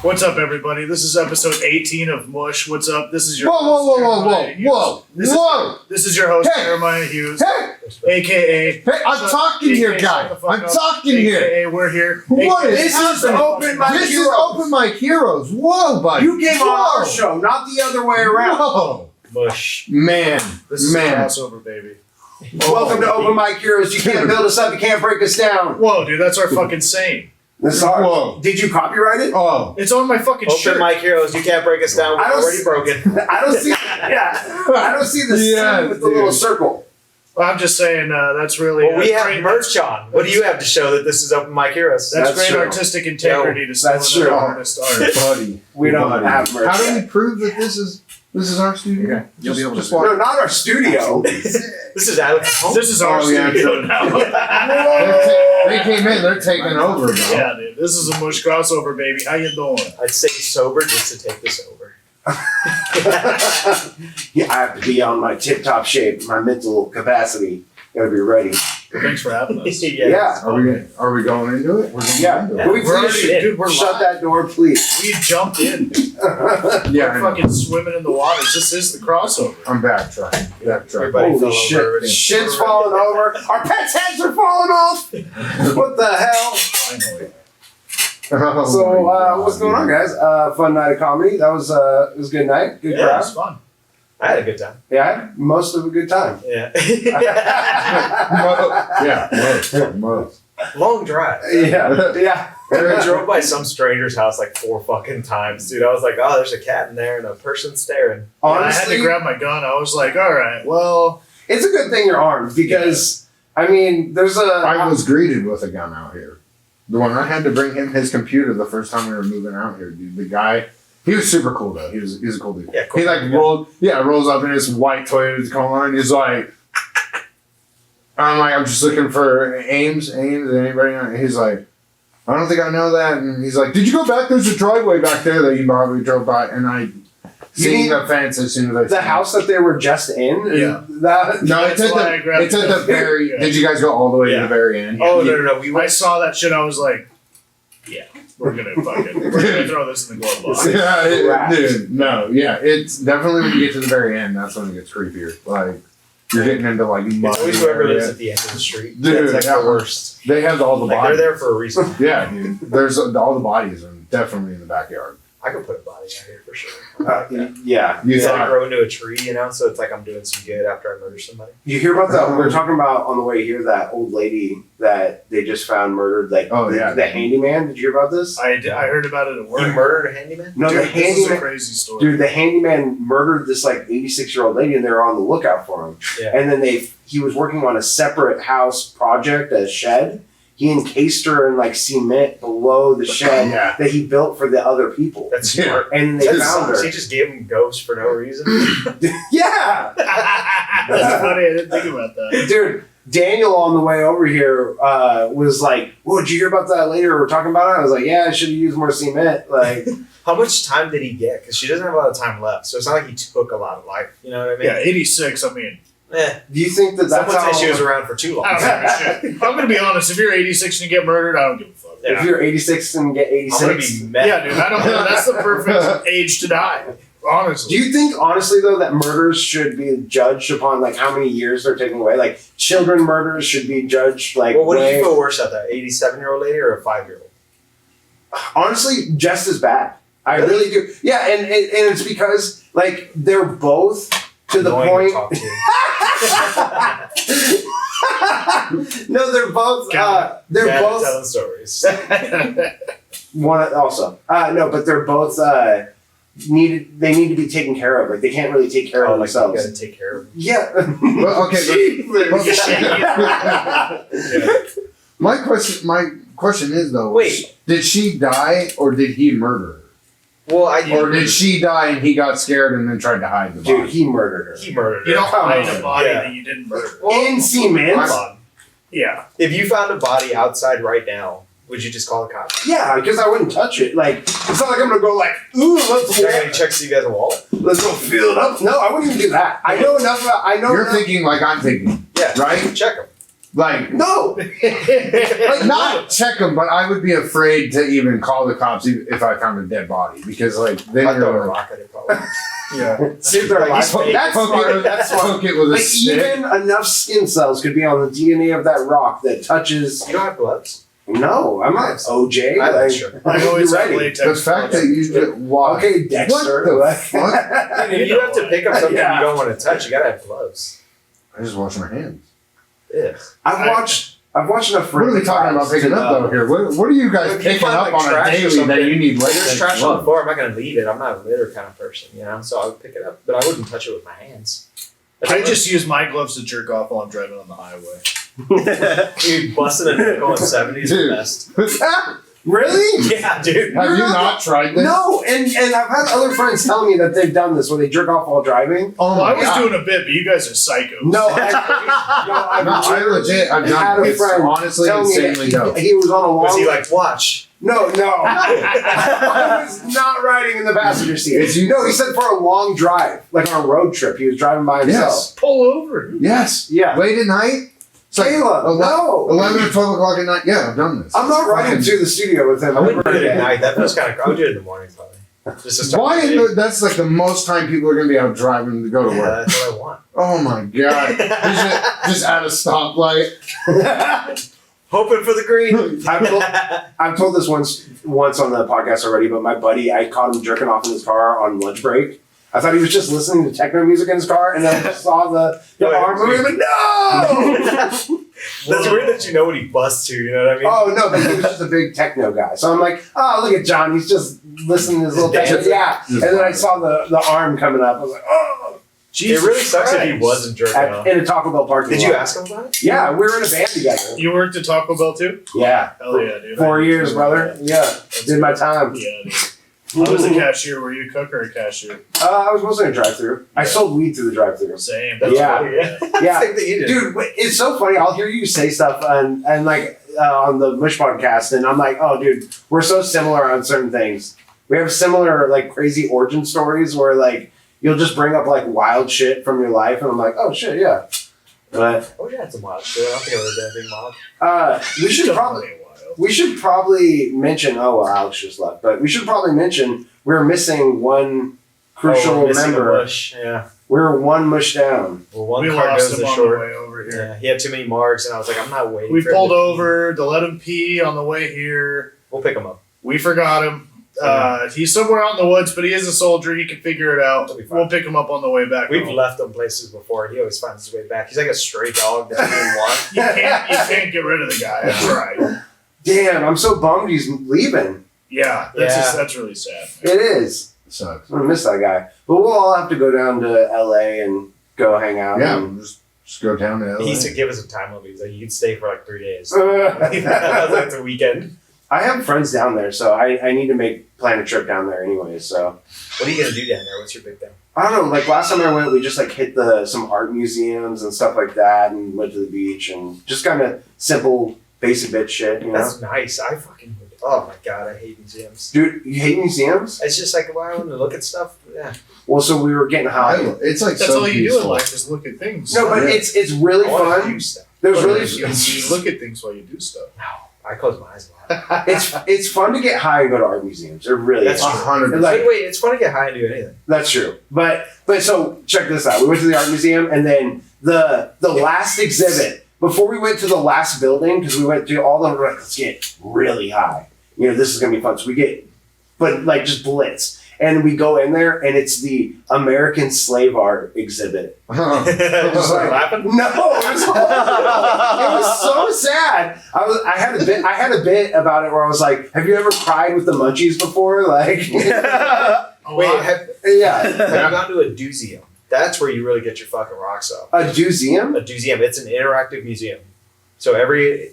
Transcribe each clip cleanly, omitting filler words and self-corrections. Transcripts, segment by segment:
What's up, everybody? This is episode 18 of MUSH. What's up? This is your Whoa. This is your host, Hey. Jeremiah Hughes, Hey, a.k.a. hey, I'm talking here, guy. I'm talking here. A.k.a. we're here. What is This is happening? Open Mic This is Heroes. Open Mic Heroes. Whoa, buddy. You came on Whoa. our show, not the other way around. Whoa. MUSH. Man. This is a Man. crossover, baby. Welcome to Open Mic Heroes. You can't build us up, you can't break us down. Whoa, dude, that's our fucking saying. This is ours. Whoa. Did you copyright it? Oh. It's on my fucking shirt. Open Mic Heroes, you can't break us down. We're I don't already broken. I don't see. Yeah, I don't see the Yeah, C with the little circle. Well, I'm just saying that's really. Well, we have great, merch on. What do you have to show that this is Open Mic Heroes? That's That's great true. artistic integrity to That's steal true. another artist art. Buddy. We don't Buddy. have merch. How do we yet. prove that this is our studio? Okay. You'll be able to just see. walk. No, not our studio. This is Alex home. This is our Oh, yeah, studio true. now. They came in. They're taking over, bro. Yeah, dude. This is a MUSH crossover, baby. How you doing? I'd say sober just to take this over. Yeah, I have to be on my tip-top shape, my mental capacity. Gotta be ready. Thanks for having us. Yeah. Are we going into it? We're going Yeah. into Can we We're already- please dude, we're shut live. that door, please? We jumped in. Yeah, We're I know. fucking swimming in the waters. This is the crossover. I'm backtracking. Everybody Holy fell shit. over already. Shit's falling over. Our pets' heads are falling off. What the hell? Finally. Oh So, my God, what's going on, dude. guys? Fun night of comedy. That was it was a good night. Good Yeah, it crowd. was fun. I had a good time. Yeah, I had most of a good time. Yeah. Most. Long drive. Yeah. I drove by some stranger's house like 4 fucking times, dude. I was like, oh, there's a cat in there and a person staring. I had Honestly, to grab my gun. I was like, all right, well, it's a good thing you're armed because I mean, there's a. I was greeted with a gun out here. The one I had to bring him his computer the first time we were moving out here, dude. The guy, he was super cool though. He was a cool dude. Yeah, cool. He like rolls up in his white Toyota Tacoma and he's like, I'm just looking for Ames, anybody know? And he's like, I don't think I know that. And he's like, did you go back? There's a driveway back there that you probably drove by. And I seen the fence as soon as I the house that they were just in. Yeah. That. No, That's why I grabbed it's at the very. Yeah. Did you guys go all the way to Yeah. the very end? Oh, no. We I went. saw that shit. I was like, yeah, we're gonna throw this in the glove box. Yeah, dude. No, yeah, it's definitely when you get to the very end, that's when it gets creepier. Like you're getting into like mud. It's always whoever lives area. at the end of the street. Dude, That's like the worst. They have all the Like, bodies. they're there for a reason. Yeah, dude. There's all the bodies are definitely in the backyard. I could put a body out here for sure. Yeah. You It's like thought, grow into a tree, you know, so it's like I'm doing some good after I murder somebody. You hear about that? We were talking about on the way here that old lady that they just found murdered. Like, Oh, yeah. the handyman. Did you hear about this? I heard about it at work. You murdered a handyman? No, Dude, the this is a handyman. crazy story. Dude, the handyman murdered this like 86-year-old lady, and they were on the lookout for him. Yeah. And then he was working on a separate house project, a shed. He encased her in like cement below the shed Yeah. that he built for the other people. That's Yeah. smart. And they That found sucks. her. He just gave him ghosts for no reason. Yeah, That's funny. I didn't think about that. dude. Daniel on the way over here was like, "Whoa, did you hear about that lady we were talking about it?" I was like, "Yeah, I should have used more cement." Like, How much time did he get? Because she doesn't have a lot of time left, so it's not like he took a lot of life. You know what I mean? Yeah, 86. I mean, do you think that Some that's would how? say she was around for too long. I don't give a shit. I'm gonna be honest. If you're 86 and you get murdered, I don't give a fuck. If you're 86 and get I'm gonna 86, be mad. Yeah, dude. I don't. That's the perfect age to die. Honestly. do you think honestly though that murders should be judged upon like how many years they're taking away? Like children murders should be judged like. Well, what do way- you feel worse at, that 87-year-old lady or a 5-year-old? Honestly, just as bad. I Really? really do. Yeah, and it's because like they're both to the Annoying point. to talk to. No, they're both. They're Bad at both. telling stories. One also. No, but they're both needed. They need to be taken care of. Like they can't really take care of Like, you themselves. gotta take care of them. Yeah. Well, okay, Jesus. my question is though, Wait. did she die or did he murder her? Well, Or did she die and he got scared and then tried to hide the body? Dude, he murdered her. He murdered her. You don't Come hide on. a body Yeah. that you didn't murder. In cement. Hold on. Yeah. If you found a body outside right now, would you just call the cops? Yeah, because I wouldn't touch it. Like it's not like I'm gonna go like, ooh, let's You're gonna check so you guys a wallet? let's go feel it up. No, I wouldn't even do that. I know enough about. I know. You're enough. thinking like I'm thinking, Yeah. right? Check them. Like, No. like not check them, but I would be afraid to even call the cops if I found a dead body because, like, then I'd throw a you're like, rock at it probably. Yeah. See if they're Like, alive. he's fake. That's smart. That's smart. poke it with a Like stick. even enough skin cells could be on the DNA of that rock that touches. You don't have gloves? No, I'm not OJ. I'm like, sure. I always you're have ready. latex. The fact that you just walk. Okay, Dexter. What the Like- fuck? If you have to pick up something Yeah. you don't want to touch, you gotta have gloves. I just wash my hands. Yeah. I've watched enough. What are we talking about picking up though here? What are you guys If you picking find, up like, on a trash or daily that something, you need If less there's than trash on the gloves? floor, I'm not gonna leave it. I'm not a litter kind of person, you know. So I would pick it up, but I wouldn't touch it with my hands. I just use my gloves to jerk off while I'm driving on the highway. Dude, busting a nickel in 70s is the Dude. best. Really? Yeah, dude. Have you not tried this? No, and I've had other friends tell me that they've done this where they jerk off while driving. Oh Well, I my was god. doing a bit, but you guys are psychos. No, I've No, I legit, I've had done a it. It's friend honestly tell me that insanely dope. he was on a long. Was he like, watch? No. I was not riding in the passenger seat. No, he said for a long drive, like on a road trip. He was driving by himself. Yes. Pull over. Yes. Yeah. Late at night. It's like Caleb, no. 11 or 12 o'clock at night. Yeah, I've done this. I'm not riding Fine. to the studio with him. I wouldn't do ever it at again. night. That was kind of. I would do it in the morning probably. Just to start Why? the day. That's like the most time people are going to be out driving to go to Yeah, work. that's what I want. Oh my god. just at a stoplight. Hoping for the green. I've told this once on the podcast already, but my buddy, I caught him jerking off in his car on lunch break. I thought he was just listening to techno music in his car, and then I just saw the Right. arm moving. I'm like, no! That's weird that you know what he busts to. You know what I mean? Oh no, but he was just a big techno guy. So I'm like, oh look at John, he's just listening to his little techno. dancing. Yeah. And then I saw the arm coming up. I was like, oh. Jesus it really sucks if he Christ. wasn't jerking off. In a Taco Bell parking Did lot. you ask him about it? Yeah, we were in a band together. You worked at Taco Bell too? Yeah. Hell yeah, dude. 4 years, brother. Yeah. Did my time. Yeah, dude. I was a cashier. Were you a cook or a cashier? I was mostly in a drive-thru. I sold weed through the drive-thru. Same. Yeah. funny, yeah. Yeah. Same thing you did. Dude, it's so funny. I'll hear you say stuff and like on the Mush podcast, and I'm like, oh, dude, we're so similar on certain things. We have similar like crazy origin stories where like you'll just bring up like wild shit from your life, and I'm like, oh shit, yeah. But I wish I had some wild shit. I don't think I would have done anything wild. we should Definitely wild. we should probably mention. Oh, well, Alex just left, but we should probably mention we're missing one crucial missing a member. mush. Yeah. We're one mush down. Well, one We car lost goes him the on short. the way over here. Yeah, he had too many marks, and I was like, I'm not waiting. We for him pulled to pee. over to let him pee on the way here. We'll pick him up. We forgot him. He's somewhere out in the woods, but he is a soldier. He can figure it out. He'll be fine. We'll pick him up on the way back. We've home. left him places before, and he always finds his way back. He's like a stray dog that you didn't want. You can't get rid of the guy. That's right. Damn, I'm so bummed he's leaving. Yeah, that's really sad. It is. Sucks. I'm gonna miss that guy. But we'll all have to go down to LA and go hang out. Yeah, and- just go down to LA. He used to give us a time limit. He's like, you could stay for like 3 days. I That was like the weekend. have friends down there, so I need to plan a trip down there anyway. So What are you gonna do down there? What's your big thing? I don't know. Like last time I went, we just like hit some art museums and stuff like that, and went to the beach and just kind of simple, basic bitch shit. You know, That's nice. I fucking would. Oh my god, I hate museums. dude, you hate museums? It's just like, why I want to look at stuff. Yeah. Well, so we were getting high. It's like That's so all you do in peaceful. life is look at things. No, but Yeah. it's really I wanna fun. do stuff. There's really you look at things while you do stuff. No, I close my eyes a lot. it's fun to get high and go to art museums. It really That's is. 100%. Like, Wait, it's fun to get high and do anything. That's true. But so check this out. We went to the art museum, and then the last exhibit before we went to the last building, because we went through all the let's get really high. You know, this is gonna be fun. So we get, but like just blitz, and we go in there, and it's the American slave art exhibit. Just like laughing. No, it was so sad. I had a bit about it where I was like, "Have you ever cried with the munchies before?" Like, Wait, have yeah, you gone to a museum? That's where you really get your fucking rocks off. a museum. A museum. It's an interactive museum. So every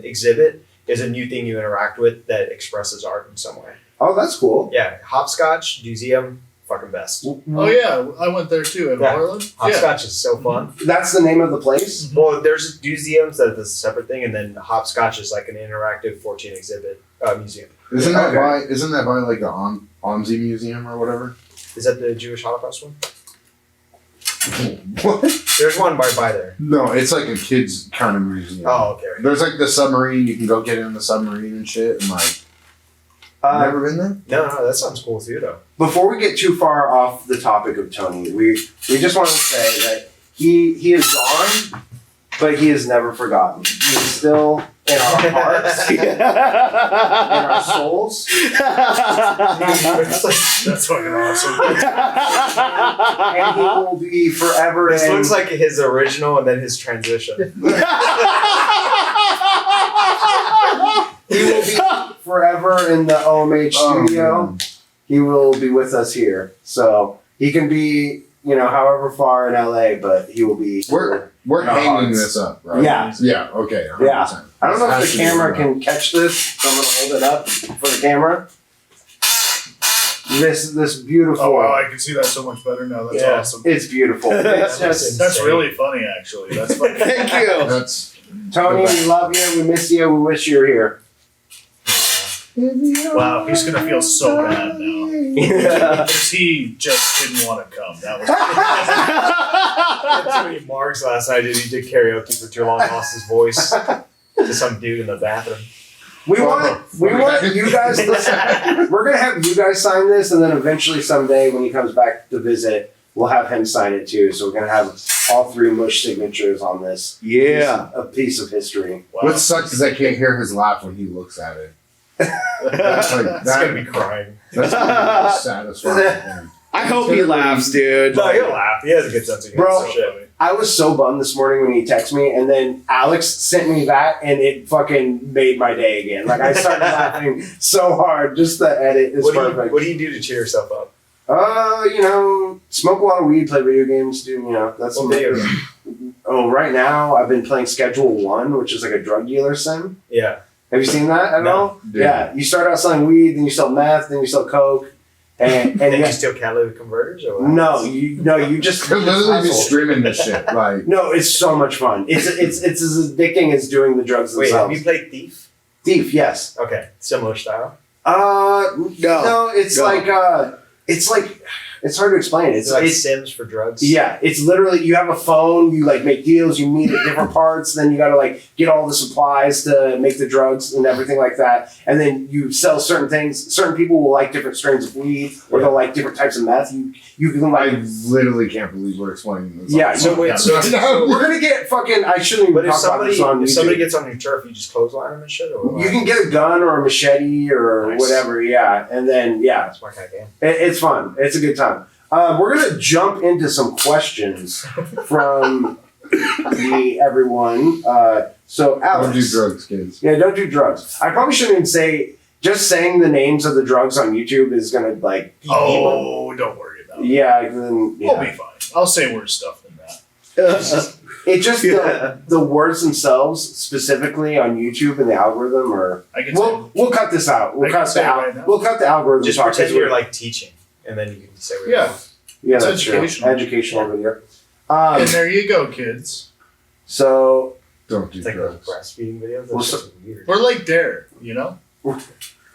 exhibit is a new thing you interact with that expresses art in some way. Oh, that's cool. Yeah, hopscotch museum, fucking best. Oh yeah, I went there too in Yeah. Portland. Yeah. Hopscotch is so fun. That's the name of the place. Well, there's museums that is a separate thing, and then hopscotch is like an interactive 14 exhibit museum. Isn't that Okay. by like the Omzi Museum or whatever? Is that the Jewish Holocaust one? What? There's one by there. No, it's like a kids kind of museum. Oh, okay. There's like the submarine. You can go get in the submarine and shit. And like, never been there. No, that sounds cool too, though. Before we get too far off the topic of Tony, we just want to say that he is gone, but he is never forgotten. He is still in our hearts, in our souls. That's fucking awesome. And he will be forever. This looks like his original and then his transition. He will be forever in the OMH studio. Man. He will be with us here, so he can be, however far in LA, but he will be. We're in our hanging hearts. this up, right? Yeah. Yeah. Okay. 100%. Yeah. I don't know Has if to the be camera right. can catch this, so I'm gonna hold it up for the camera. This beautiful. Oh wow, I can see that so much better now. That's Yeah. awesome. It's beautiful. It's just That's really funny, actually. That's funny. thank you, That's Tony. We love you. We miss you. We wish you were here. Wow, he's gonna feel so bad now because he just didn't want to come. That was. Too many marks last night. He did karaoke for too long, lost his voice to some dude in the bathroom. We want you guys to we're gonna have you guys sign this, and then eventually someday when he comes back to visit, we'll have him sign it too. So we're gonna have all 3 Mush signatures on this. Yeah. A piece of history. Wow. what sucks is I can't hear his laugh when he looks at it. That's like He's gonna be crying. That's gonna be the most satisfying thing. I hope he laughs, dude. No, he'll laugh. He has a good sense of humor. Bro. So shit. I was so bummed this morning when he texted me, and then Alex sent me that, and it fucking made my day again. Like, I started laughing so hard. Just the edit is perfect. What do you do to cheer yourself up? Smoke a lot of weed, play video games, that's What video game? Oh, right now I've been playing Schedule 1, which is like a drug dealer sim. Yeah. Have you seen that at No. all? Yeah. You start out selling weed, then you sell meth, then you sell coke, and And you you steal catalytic converters or what? no, you just He'll literally be hustle. streaming this shit. Like, No, it's so much fun. It's as addicting as doing the drugs Wait, have themselves. you played Thief? Thief, yes. Okay, similar style. No, it's No. like it's hard to explain. It's like Sims for drugs. Yeah, it's literally you have a phone, you like make deals, you meet at different parts, then you gotta like get all the supplies to make the drugs and everything like that. And then you sell certain things. Certain people will like different strains of weed or they'll like different types of meth. You can like I literally can't believe we're explaining this. Yeah, So wait, so we're gonna get fucking I shouldn't even but if talk about this on if YouTube. somebody gets on your turf, you just clothesline them and shit, or what? You can get a gun or a machete or Nice. whatever, yeah. And then That's my kind of game. it's fun. It's a good time. We're gonna jump into some questions from everyone. So Alex, Don't do drugs, kids. yeah, don't do drugs. I probably shouldn't even say. Just saying the names of the drugs on YouTube is gonna like. Oh, don't worry about it. Yeah, then We'll yeah. be fine. I'll say worse stuff than that. It just the words themselves specifically on YouTube and the algorithm are. I can We'll cut this out. I can say it right now. We'll cut the algorithm. Just talk, pretend 'cause you're we're- like teaching, and then you can say what Yeah. Yeah, It's that's true. educational. Educational video. And there you go, kids. So Don't do It's like those drugs. breastfeeding videos. That's Well, just weird. We're like Dare, you know?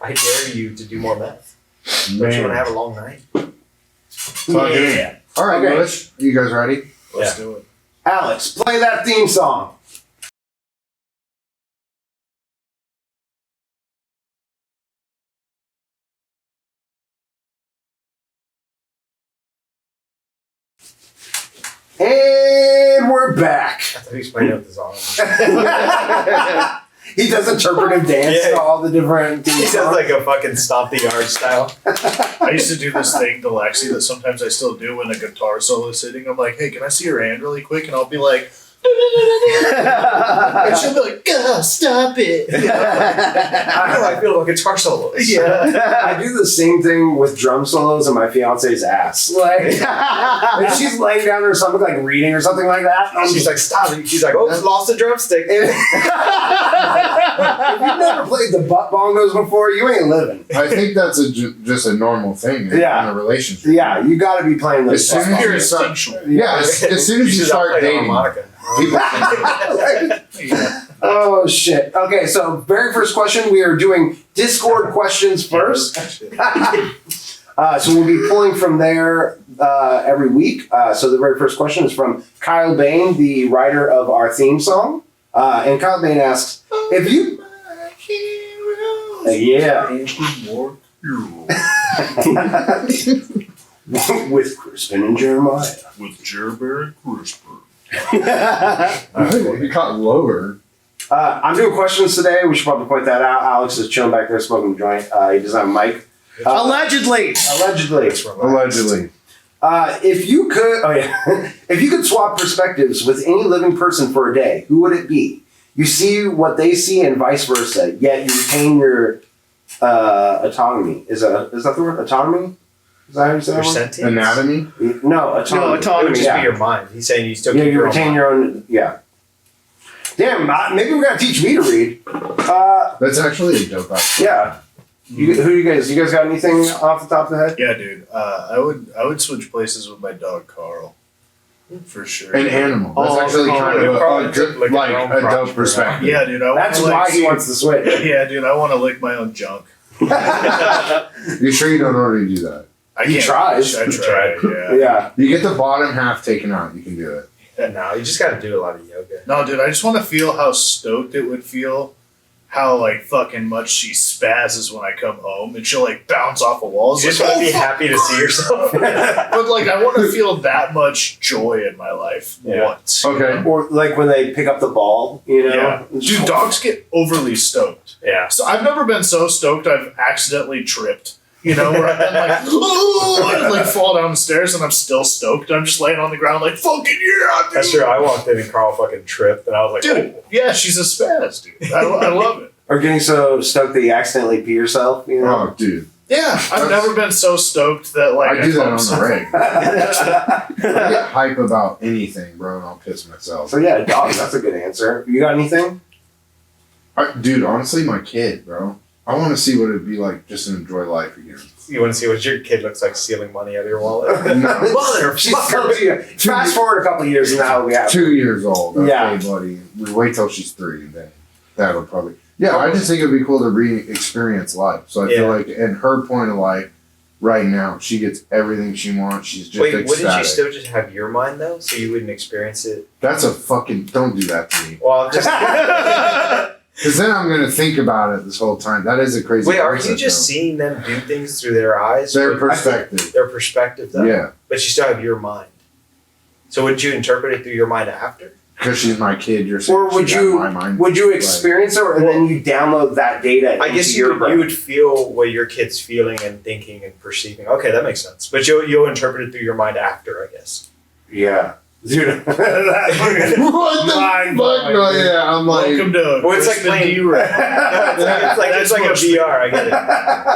I dare you to do more meth. Don't you want to Man. have a long night? Talk it in. All right, Okay. Bush. Are you guys ready? Let's do it. Alex, play that theme song. And we're back. I thought he was playing with his arms. He does interpretive dance Yeah. to all the different He theme does songs. like a fucking stomp the yard style. I used to do this thing to Lexi that sometimes I still do when a guitar solo is sitting. I'm like, hey, can I see your hand really quick? And I'll be like, and she'll be like, stop it. How do I feel about guitar solos? Yeah. I do the same thing with drum solos in my fiance's ass. Like, if she's laying down or something, like reading or something like that, I'm She's like, stop it. She's like, oh, lost a drumstick. if you've never played the butt bongos before, you ain't living. I think that's just a normal thing in Yeah. a relationship. Yeah, you got to be playing those. As soon as Pure you start, instinctual. yeah, as soon as you She's out start playing dating, harmonica. people think, Yeah. Oh shit. Okay, so very first question, we are doing Discord questions first. So we'll be pulling from there every week. So the very first question is from Kyle Bain, the writer of our theme song. And Kyle Bain asks, if you... yeah. With Crispin and Jeremiah. With Jeremiah and Crispin. You caught lower. I'm doing questions today. We should probably point that out. Alex is chilling back there smoking a joint. He doesn't have a mic. Allegedly. Allegedly. If you could, if you could swap perspectives with any living person for a day, who would it be? You see what they see and vice versa, yet you retain your autonomy. Is that the word? Autonomy? Is that how you say Your that? sentience? Anatomy? No, autonomy. No, autonomy. It would just Yeah. be your mind. He's saying you still Yeah, keep you your retain own your own. Yeah. Damn, maybe we gotta teach me to read. That's actually a dope idea. Yeah. Who you guys? You guys got anything off the top of the head? Yeah, dude. I would switch places with my dog Carl. For sure. An animal. That's Oh, actually kind of Carl a good, like like a dope perspective. Yeah, dude. I That's wanna, why like, he wants to switch. Yeah, dude. I want to lick my own junk. You sure you don't already do that? He tries. I tried. Yeah. Yeah. You get the bottom half taken out, you can do it. No, you just got to do a lot of yoga. No, dude. I just want to feel how stoked it would feel. How like fucking much she spazzes when I come home, and she'll like bounce off of walls. You just like, want to be fuck. happy to see yourself. But like, I want to feel that much joy in my life Yeah. once. Okay. Or like when they pick up the ball, you know? Yeah. Dude, dogs get overly stoked. Yeah. So I've never been so stoked I've accidentally tripped. You know, where I've been like, oh, and like fall down the stairs and I'm still stoked. I'm just laying on the ground like, fucking yeah, dude. That's true. I walked in and Carl fucking tripped, and I was like, Dude, yeah, she's a spaz, dude. I love it. Or getting so stoked that you accidentally pee yourself, you know? Oh, dude. Yeah, I've never been so stoked that like I do that come on the something. reg. I get hype about anything, bro, and I'll piss myself. So yeah, dog, that's a good answer. You got anything? Dude, honestly, my kid, bro. I want to see what it'd be like just to enjoy life again. you want to see what your kid looks like stealing money out of your wallet? No. She's fast forward a couple years and now we have 2 years old. Okay, Yeah. buddy. We wait till she's 3, and then that'll probably. Yeah, I just think it'd be cool to re-experience life. So I feel like, in her point of life, right now, she gets everything she wants. She's just Wait, ecstatic. wouldn't you still just have your mind though, so you wouldn't experience it? That's a fucking. Don't do that to me. Well, I'm just. Because then I'm gonna think about it this whole time. That is a crazy. Wait, are you concept, just though. seeing them do things through their eyes? Their Or- perspective? Their perspective, though. Yeah, But you still have your mind. So would you interpret it through your mind after? because she's my kid. You're saying Or would she got you my mind. would you experience it and then you download that data I into guess your brain? you would feel what your kid's feeling and thinking and perceiving. Okay, that makes sense. But you'll interpret it through your mind after, I guess. Yeah. Dude, What the fuck? No, yeah, I'm like. Welcome to Well, it's like Crispin playing- D-Ray. It's like a VR. I get it.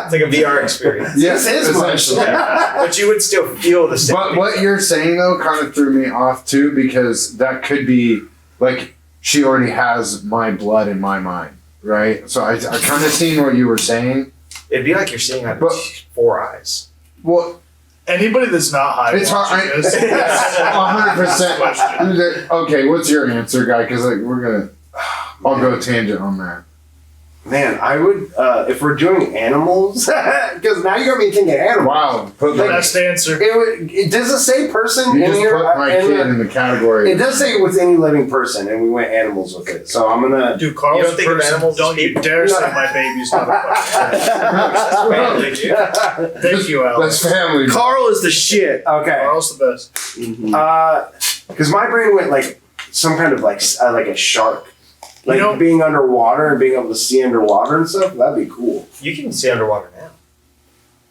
It's like a VR experience. Yes, This is much. essentially. But you would still feel the same. But what you're saying though kind of threw me off too, because that could be like she already has my blood in my mind, right? So I kind of seen what you were saying. It'd be like you're seeing out of But- 4 eyes. Well, Anybody that's not high it's hard. watching this, 100%. Okay, what's your answer, guy? Because like we're gonna, I'll go tangent on that. Man, I would if we're doing animals because now you got me thinking animals. Wow, put like best answer. Does it say person you in just here? put my In kid the- in the category. it does say with any living person, and we went animals with it. So I'm gonna. Dude, Carl's You don't think of person, animals as don't you people? dare say my baby's not a fucking Family, dude. Thank you, Alex. That's family. Carl is the shit. Okay. Carl's the best. Because my brain went like some kind of like a shark, like You know- being underwater and being able to see underwater and stuff. That'd be cool. You can see underwater now.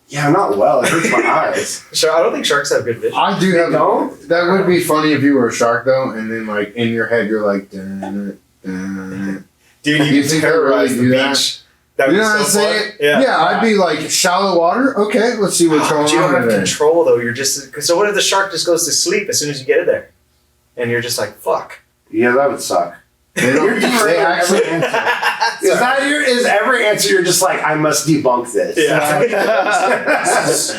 Yeah, not well. It hurts my eyes. So I don't think sharks have good vision. I do They have. don't? That would be funny if you were a shark though, and then like in your head you're like. Dun, dun. Dude, You you think can I really terrorize the do that? beach. That would You be know what I'm so saying? fun. Yeah. I'd be like shallow water. Okay, let's see what's going But you don't on have there. control though. You're just so. What if the shark just goes to sleep as soon as you get it there, and you're just like fuck. Yeah, that would suck. They don't. They actually. Is every answer you're just like, I must debunk this? This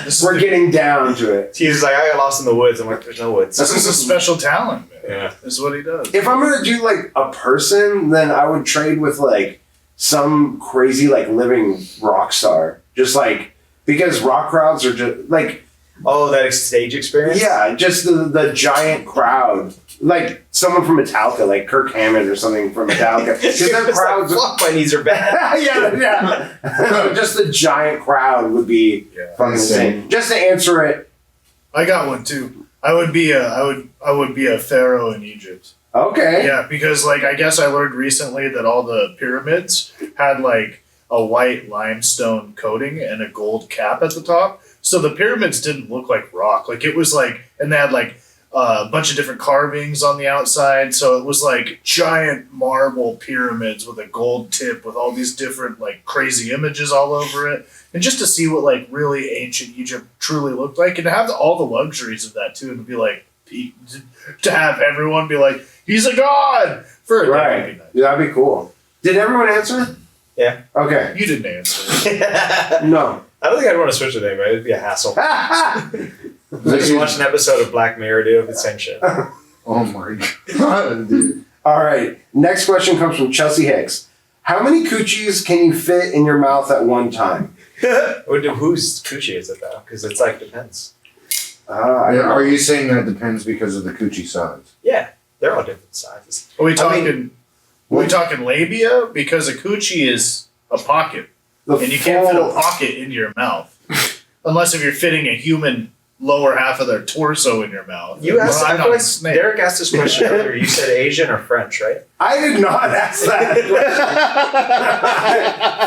is We're getting down to it. He's like, I got lost in the woods. I'm like, there's no woods. This is a special talent, man. Yeah. This is what he does. If I'm gonna do like a person, then I would trade with like some crazy like living rock star. Just like because rock crowds are just like, Oh, that stage experience? yeah, just the giant crowd. Like someone from Metallica, like Kirk Hammett or something from Metallica. Because their crowds Fuck, my knees are bad. yeah. Just the giant crowd would be fucking insane. Just to answer it, I got one too. I would be a pharaoh in Egypt. okay. Yeah, because like I guess I learned recently that all the pyramids had like a white limestone coating and a gold cap at the top. So the pyramids didn't look like rock. Like it was like, and they had like a bunch of different carvings on the outside. So it was like giant marble pyramids with a gold tip with all these different like crazy images all over it. And just to see what like really ancient Egypt truly looked like and to have all the luxuries of that too and to be like, to have everyone be like, he's a god for a day would Right. be nice. Yeah, that'd be cool. Did everyone answer? Yeah. Okay. You didn't answer. No. I don't think I'd want to switch with anybody. It'd be a hassle. I just watched an episode of Black Mirror do the same shit. Oh my god, dude. All right. Next question comes from Chelsea Hicks. How many coochies can you fit in your mouth at one time? Whose coochie is it though? Because it's like depends. I don't know. Are you saying that depends because of the coochie size? Yeah, they're all different sizes. Are we I talking? mean- are we talking labia? Because a coochie is a pocket, The and you can't fit a full- pocket into your mouth, unless if you're fitting a human lower half of their torso in your mouth. You asked. Well, I I'm feel not a like snake. Derek asked this question earlier. You said Asian or French, right? I did not ask that question.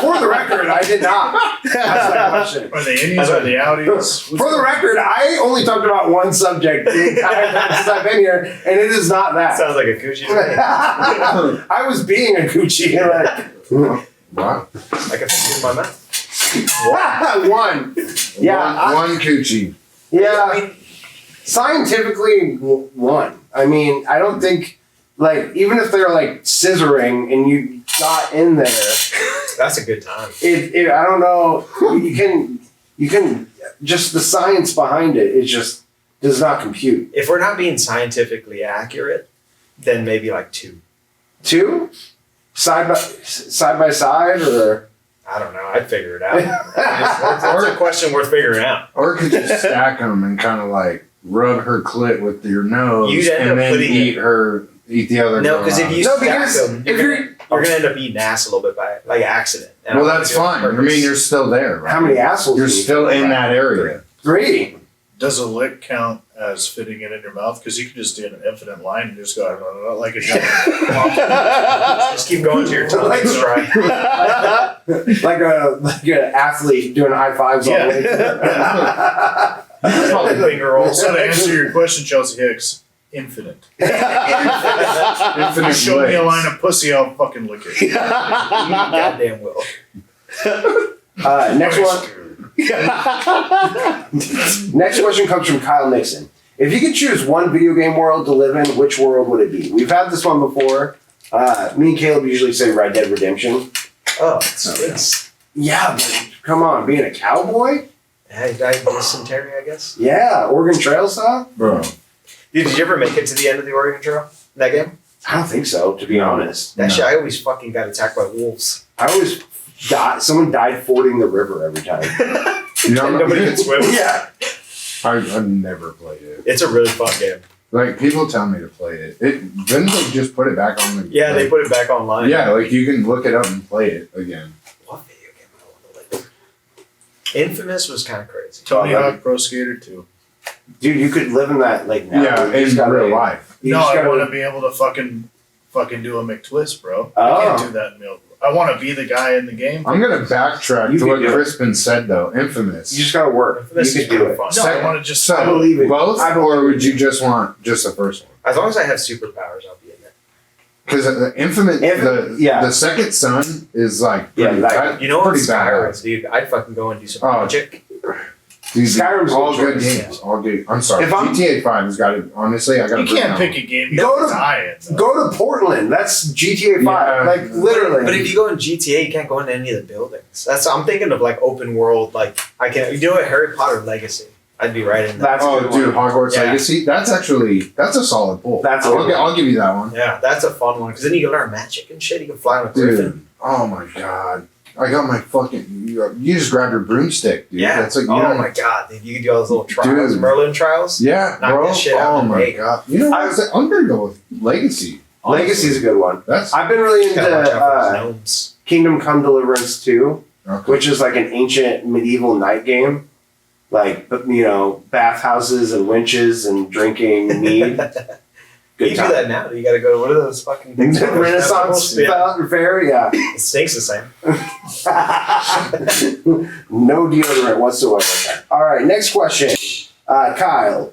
For the record, I did not ask that question. Are they Indians? Are they Audis? For the record, I only talked about one subject the entire time since I've been here, and it is not that. Sounds like a coochie to me. I was being a coochie. Like, Wow. I can fit it in my mouth. one. Yeah. One coochie. Yeah. Scientifically, one. I mean, I don't think, like, even if they're like scissoring and you got in there, That's a good time. I don't know. You can just the science behind it just does not compute. If we're not being scientifically accurate, then maybe like 2. Two, side by side, or I don't know. I'd figure it out. That's a question worth figuring out. Or could you stack them and kind of like rub her clit with your nose You'd end and up then putting eat the other No, girl because if out? you No, stack because them, if you're gonna end up eating ass a little bit by like accident. And Well, I wanna that's do it on fine. I purpose. mean, you're still there, right? how many assholes? You're do you still think in about? that area. 3. Does a lick count as fitting it in your mouth? Because you could just do an infinite line and just go like a giant. Just keep going to your tongue. Like- That's right. like an athlete doing high fives all the way. Probably finger rolls. So to answer your question, Chelsea Hicks, infinite. Infinite Show me a licks. line of pussy, I'll fucking lick it. You goddamn will. Next one. Next question comes from Kyle Nixon. If you could choose one video game world to live in, which world would it be? We've had this one before. Me and Caleb usually say Red Dead Redemption. Oh, it's Yeah, but come on, being a cowboy? I died dysentery, I guess. Yeah, Oregon Trail style? Bro. Dude, did you ever make it to the end of the Oregon Trail? That game? I don't think so, to be honest. That No. shit, I always fucking got attacked by wolves. I always someone died fording the river every time. You know, Nobody can swim. Yeah. I've never played it. It's a really fun game. Like, people tell me to play it. Didn't they just put it back on the... Yeah, they like, put it back online. Yeah, like, you can look it up and play it again. What video game I want to live in? Infamous was kind of crazy. Tony Hawk Pro Skater 2. Dude, you could live in that like now. Yeah, You just in gotta- real life. you No, just I gotta- want to be able to fucking do a McTwist, bro. Oh. I can't do that in real. I want to be the guy in the game. I'm going to backtrack You to can what do it. Crispin said, though. Infamous. You just gotta work. Infamous You is can do really it. fun. No, I want to just. I believe it. Both? I believe Or would it. you just want just the first one? As long as I have superpowers, I'll be in there. Because the Yeah. the second son is like Yeah, pretty, that- You know what? pretty Skyrim, badass. dude. I'd fucking go and do some Oh. magic. These Skyrim's all a good choice. games. All good. I'm sorry. If I'm- GTA 5 has got it. Honestly, I got to You can't pick a game. You Go have to- to die in. Go to Portland. That's GTA 5. Yeah. Like literally. But if you go in GTA, you can't go into any of the buildings. I'm thinking of like open world. Like I can. You do a Harry Potter Legacy. I'd be right in there. That's a Oh, good dude, one. Hogwarts Yeah. Legacy. That's a solid pull. That's a I'll, good one. I'll give you that one, Yeah, that's a fun one because then you can learn magic and shit. You can fly on a dude. griffin. Oh my god. I got my fucking. You just grab your broomstick, dude. Yeah. That's like, oh my god, dude. You can do all those little trials, Dude. Merlin trials. Yeah, Knock bro. that shit out Oh in a my day. god. You know what? I'm gonna go with Legacy. honestly. Legacy's a good one. That's I've been really into Gotta watch out for those gnomes. Kingdom Come Deliverance 2, okay. which is like an ancient medieval night game. Like, bathhouses and winches and drinking mead. You Good can do that now. You gotta go to what are those fucking things? Renaissance Yeah. fair, yeah. It stinks the same. No deodorant whatsoever. All right, next question. Kyle,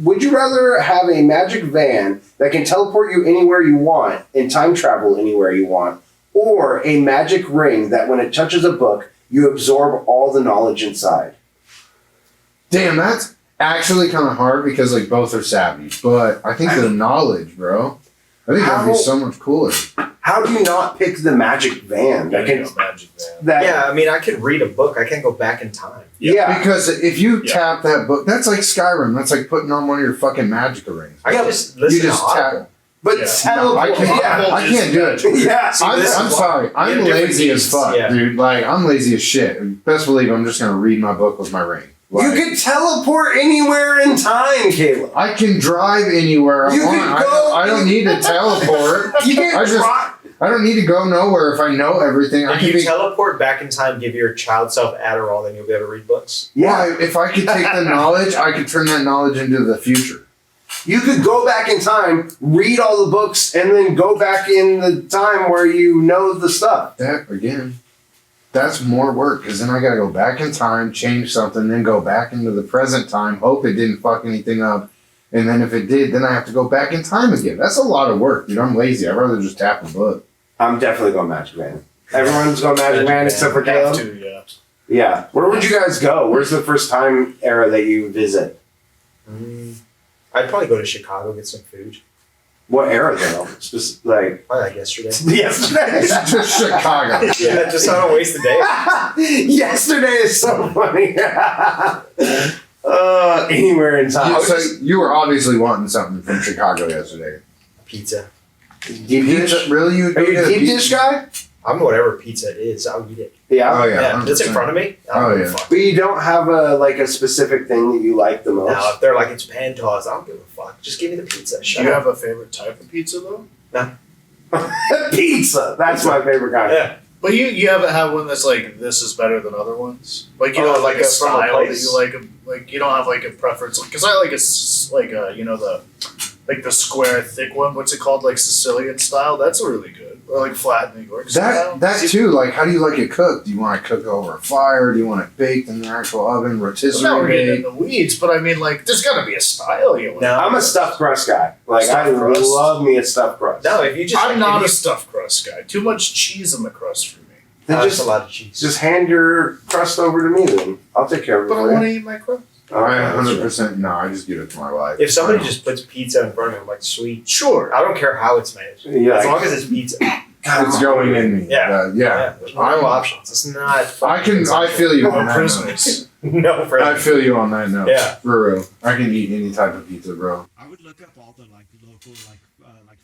would you rather have a magic van that can teleport you anywhere you want and time travel anywhere you want, or a magic ring that when it touches a book, you absorb all the knowledge inside? Damn, that's actually kind of hard because like both are savvy. But I think the knowledge, bro. I think that'd be so much cooler. How do you not pick the magic van that can? magic van. That, Yeah, I mean, I could read a book. I can't go back in time. yeah. Because if you Yeah. tap that book, that's like Skyrim. That's like putting on one of your fucking magic rings. I can just listen You just to tap. Audible. But Yeah. teleport. No, I can't. yeah. I can't do it. Yeah. See, I'm this is why- sorry. we have I'm different lazy as needs. fuck, Yeah. dude. Like I'm lazy as shit. Best believe I'm just gonna read my book with my ring. You Like, can teleport anywhere in time, Caleb. I can drive anywhere I You want. can go I don't need to teleport. You can I just- drive. I don't need to go nowhere if I know everything. I If can you be. teleport back in time, give your child self Adderall, then you'll be able to read books. Yeah. Why? If I could take the knowledge, I could turn that knowledge into the future. You could go back in time, read all the books, and then go back in the time where you know the stuff. That again, that's more work because then I gotta go back in time, change something, then go back into the present time, hope it didn't fuck anything up, and then if it did, then I have to go back in time again. That's a lot of work, dude. I'm lazy. I'd rather just tap a book. I'm definitely going Magic Man. Everyone's going Magic Magic Man Man. except for Have Caleb. to, yeah. Yeah. Where would you guys go? Where's the first time era that you visit? I'd probably go to Chicago, get some food. What era though? Like Probably like yesterday. yesterday. Just Chicago. Yeah, just so I don't waste the day. Yesterday is so funny. Anywhere in time. So you were obviously wanting something from Chicago yesterday. Pizza. Deep Pizza? dish? Really? You Are you get a a deep pizza? dish guy? I'm whatever pizza it is, I'll eat it. Yeah. Oh yeah. Yeah, if it's in 100%. front of me. I Oh, don't give a yeah. fuck. But you don't have a specific thing that you like the most. Now, if they're like it's pan tossed, I don't give a fuck. Just give me the pizza. Do Shut you up. have a favorite type of pizza though? Pizza. That's my favorite kind. Yeah. But you haven't had one that's like this is better than other ones. Like you know, like a from a style that place? you like. Like you don't have like a preference. Because I like you know the square thick one. What's it called? Like Sicilian style. That's really good. Or like flat New York style. That too. Like, how do you like it cooked? Do you want it cooked over a fire? Do you want it baked in the actual oven, Now rotisserie we're getting in baked? the weeds, but I mean, like, there's got to be a style you like. No. I'm a stuffed crust guy. Like I Stuffed crust? love me a stuffed crust. No, if you just I'm not if a you, stuffed crust guy. Too much cheese in the crust for me. Then that's just a lot of cheese. just hand your crust over to me then. I'll take care of it. But I for you. want to eat my crust. I 100%. No, I just give it to my wife. if somebody I just puts pizza in front of me, I'm like, sweet. Sure. I don't care how it's made. Yeah. As long as it's pizza. God, it's going in me. Yeah. Yeah. There's no options. It's not. I feel you on No that note. prisoners. No, for I feel you on that note. Yeah. For real. I can eat any type of pizza, bro. I would look up all the like local like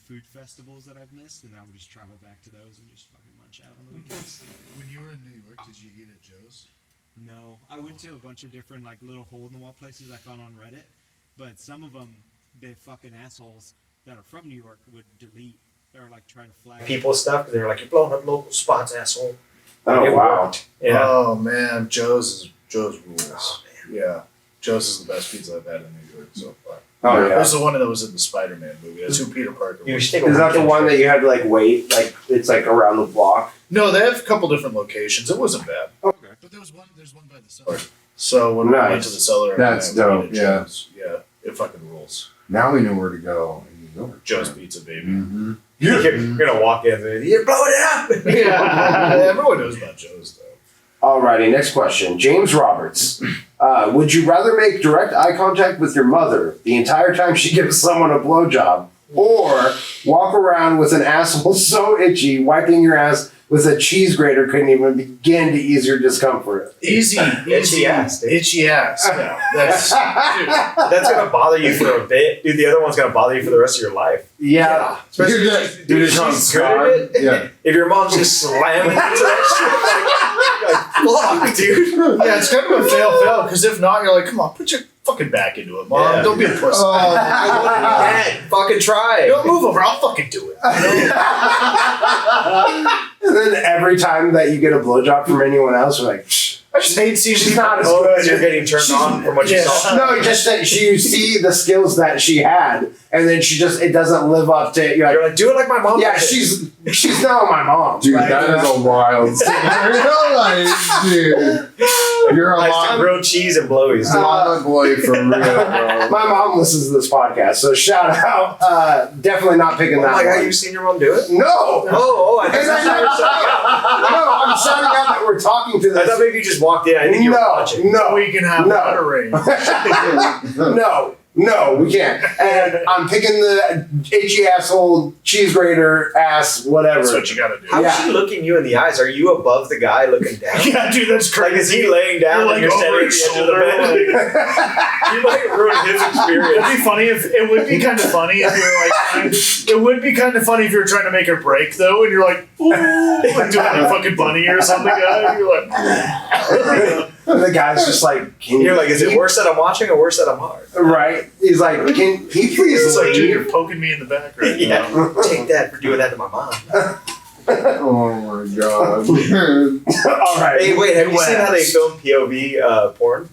food festivals that I've missed, and I would just travel back to those and just fucking munch out on the weekends. When you were in New York, did you eat at Joe's? No, I went to a bunch of different like little hole in the wall places I found on Reddit, but some of them, the fucking assholes that are from New York would delete or like try to flag people stuff because they're like, you're blowing up local spots, asshole. Oh It wow. worked. Yeah. Oh man, Joe's rules. Yeah, Joe's is the best pizza I've had in New York so far. Oh yeah. That's the one that was in the Spider-Man movie. That's who Peter Parker You was. should take a Is that the weekend one trip. that you had to like wait? Like it's like around the block. No, they have a couple different locations. It wasn't bad. But there's one by the cellar. So when we went Nice. to the cellar, That's we ate dope, at yeah. Joe's. Yeah, it fucking rules. Now we know where to go in New York. Joe's Pizza, baby. Mm-hmm. You're gonna walk in and you're blowing it up. Yeah, everyone knows about Joe's though. Alrighty, next question. James Roberts. Would you rather make direct eye contact with your mother the entire time she gives someone a blowjob, or walk around with an asshole so itchy, wiping your ass with a cheese grater couldn't even begin to ease your discomfort? Easy, Itchy ass, dude. itchy ass. Yeah, that's dude. That's gonna bother you for a bit, dude. The other one's gonna bother you for the rest of your life. Yeah. Especially Dude, if dude, she's it's on good Scar. at it. Yeah. If your mom's just slamming into that shit, like fuck, dude. Yeah, it's kind of a fail because if not, you're like, come on, put your fucking back into it, mom. Yeah. Don't be a pussy. Dad, fucking try. Don't move over. I'll fucking do it. And then every time that you get a blowjob from anyone else, you're like, "Shh, I just hate seeing she's people. not as Oh, good. because you're getting turned on from what you Yeah. saw. No, just that you see the skills that she had, and then it doesn't live up to. You're like, You're like, do it like my mom. yeah, did." she's not my mom. Dude, Like, that is a wild scenario. Like, dude, you're a I said mama, grilled cheese and blowies. mama boy for real, bro. my mom listens to this podcast, so shout out. Definitely not picking Oh that my god, one. you've seen your mom do it? No. Oh, I And thought I you were shouting out. No, I'm shouting out that we're talking to I thought this. maybe you just walked in. I think you were watching. No, We can have No. water range. no, we can't. And I'm picking the itchy asshole cheese grater ass whatever. That's what you gotta do. How's Yeah. she looking you in the eyes? Are you above the guy looking down? Yeah, dude, that's Like, crazy. is he laying down You're and you're like standing over at his the edge of the shoulder, bed? You might ruin his experience. It'd be funny if it would be kind of funny if you were like it would be kind of funny if you were trying to make her break though and you're like ooh, like doing a fucking bunny or something and you're like And the guy's just like, can You're like, is it you- worse that I'm watching or worse that I'm hard? Right. He's like, can he please it's like dude leave? you're poking me in the back right now. Yeah. Take that for doing that to my mom. Oh my god. All right. Hey, wait, have you West. seen how they film POV porn?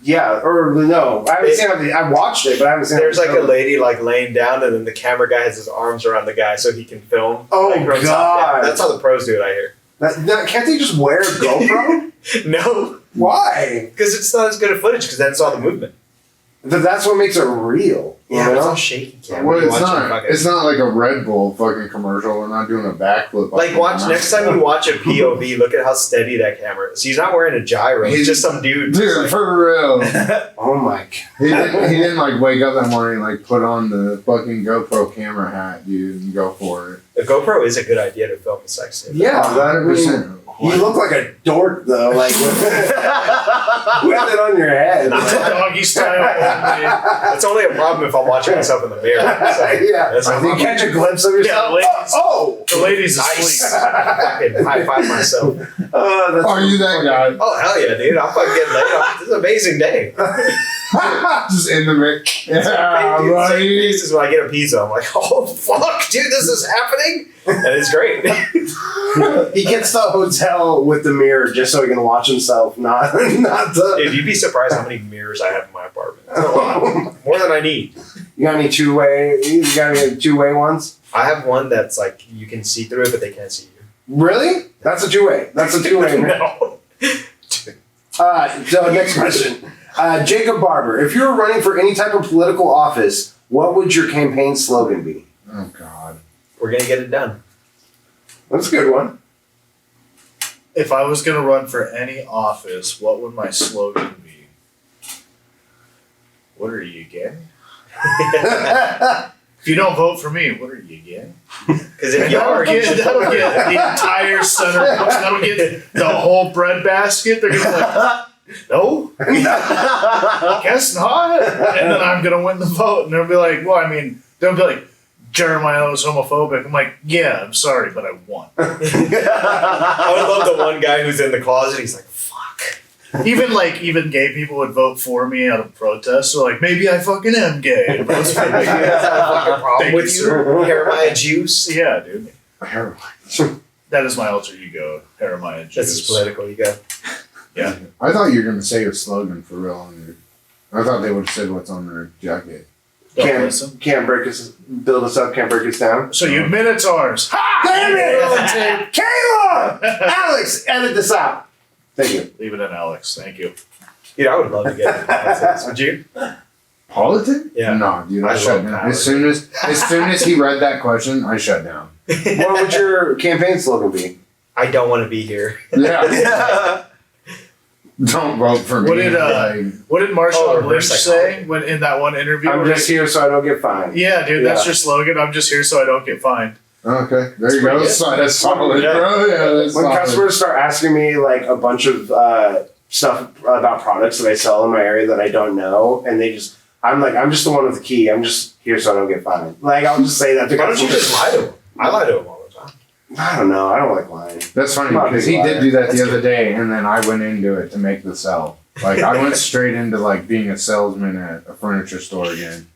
Yeah, or no. I haven't seen how I watched it, but I haven't seen There's how like a lady like laying down, and then the camera guy has his arms around the guy so he can film. Oh, like, from top God. down. That's how the pros do it, I hear. Can't they just wear a GoPro? No, Why? because it's not as good a footage because then it's all the movement. That's what makes it real. You Yeah, but it's know? all shaky camera. Well, You it's watch it not. fucking- It's not like a Red Bull fucking commercial. We're not doing a backflip. Like, watch next time you watch a POV, look at how steady that camera is. He's not wearing a gyro. He's just some dude. Dude, just like- for real. Oh my god. He didn't like wake up that morning and like put on the fucking GoPro camera hat, dude, and go for it. the GoPro is a good idea to film a sex scene. Yeah, 100%. You look like a dork though, like with it on your head. Doggy style. It's only a problem if I'm watching myself in the mirror. So Yeah. that's I not think You catch a glimpse of yourself. ladies. Oh, The ladies nice. asleep. Fucking high five myself. that's Are you that guy? Oh hell yeah, dude! I'm fucking getting laid. This is an amazing day. Just in the mix. Yeah, Same buddy. faces when I get a pizza. I'm like, oh fuck, dude, this is happening, and it's great. He gets to the hotel with the mirror just so he can watch himself, not the. Dude, you'd be surprised how many mirrors I have in my apartment. It's a lot. More than I need. You got any two-way? You got any two-way ones? I have one that's like you can see through it, but they can't see you. Really? That's a two-way. That's a two-way. No. So next question. Jacob Barber, if you were running for any type of political office, what would your campaign slogan be? Oh god. We're gonna get it done. That's a good one. If I was gonna run for any office, what would my slogan be? What are you getting? If you don't vote for me, what are you getting? Because if you are, That'll get the entire center. That'll get the whole bread basket. They're gonna be like, no, guess not. And then I'm gonna win the vote, and they'll be like, well, I mean, they'll be like, Jeremiah was homophobic. I'm like, yeah, I'm sorry, but I won. I would love the one guy who's in the closet. He's like, fuck. Even gay people would vote for me out of protest. So like, maybe I fucking am gay. Maybe that's not a fucking problem Thank with you, you. sir. Jeremiah juice. Yeah, dude. That is my alter ego, Jeremiah Juice. That's his political ego. Yeah. I thought you were gonna say your slogan for real on your. I thought they would have said what's on their jacket. Don't listen. Can't break us, build us up, can't break us down. So you admit it's ours. Ha! Damn it! Kayla! Alex, edit this out. Thank you. Leave it in, Alex. Thank you. Dude, I would love to get into politics. Would you? Politics? Yeah. No, dude, I I shut love down. power. As soon as he read that question, I shut down. What would your campaign slogan be? I don't want to be here. Yeah. Don't vote for me. What did, like, What did Marshall Oh, Lynch reverse say when in that one interview? I'm where just he- here so I don't get fined. Yeah, dude, that's Yeah. your slogan. I'm just here so I don't get fined. okay, there you pretty go. good. That's solid, Yeah. bro. Yeah, that's When solid. customers start asking me like a bunch of stuff about products that I sell in my area that I don't know, and I'm just the one with the key. I'm just here so I don't get fined. Like, I'll just say that to Why don't you customers. just lie to him? I lie to him all the time. I don't know. I don't like lying. That's funny I'm not a because big he did liar. do that That's the other day, and then I went into it to make the sell. Like I went straight into like being a salesman at a furniture store again.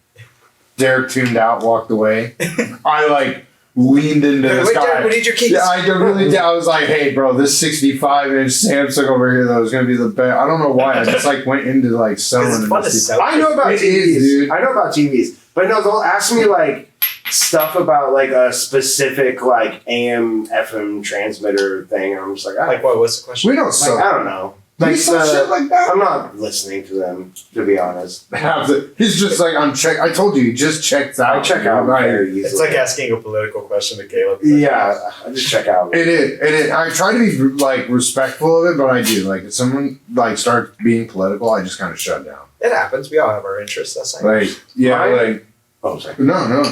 Derek tuned out, walked away. I like leaned into this Wait, guy. Derek, we need your keys. Yeah, I really did. I was like, "Hey, bro, this 65-inch Samsung over here though is gonna be the best." I don't know why. I just like went into like selling. It's fun to this- sell. I know about It TVs. is, dude. I know about TVs. But no, they'll ask me like stuff about like a specific like AM FM transmitter thing. And I'm just like, Like what? What's the question? We don't like, sell. I don't know. We Like, sell shit like that. I'm not listening to them, to be honest. He's just like, I'm check. I told you, he just checks out. I check out Right. very easily. It's like asking a political question to Caleb. Yeah, I just check out. It is. I try to be like respectful of it, but I do. Like if someone like starts being political, I just kind of shut down. It happens. We all have our interests. That's like, Like yeah, Mine- like Oh, sorry. no.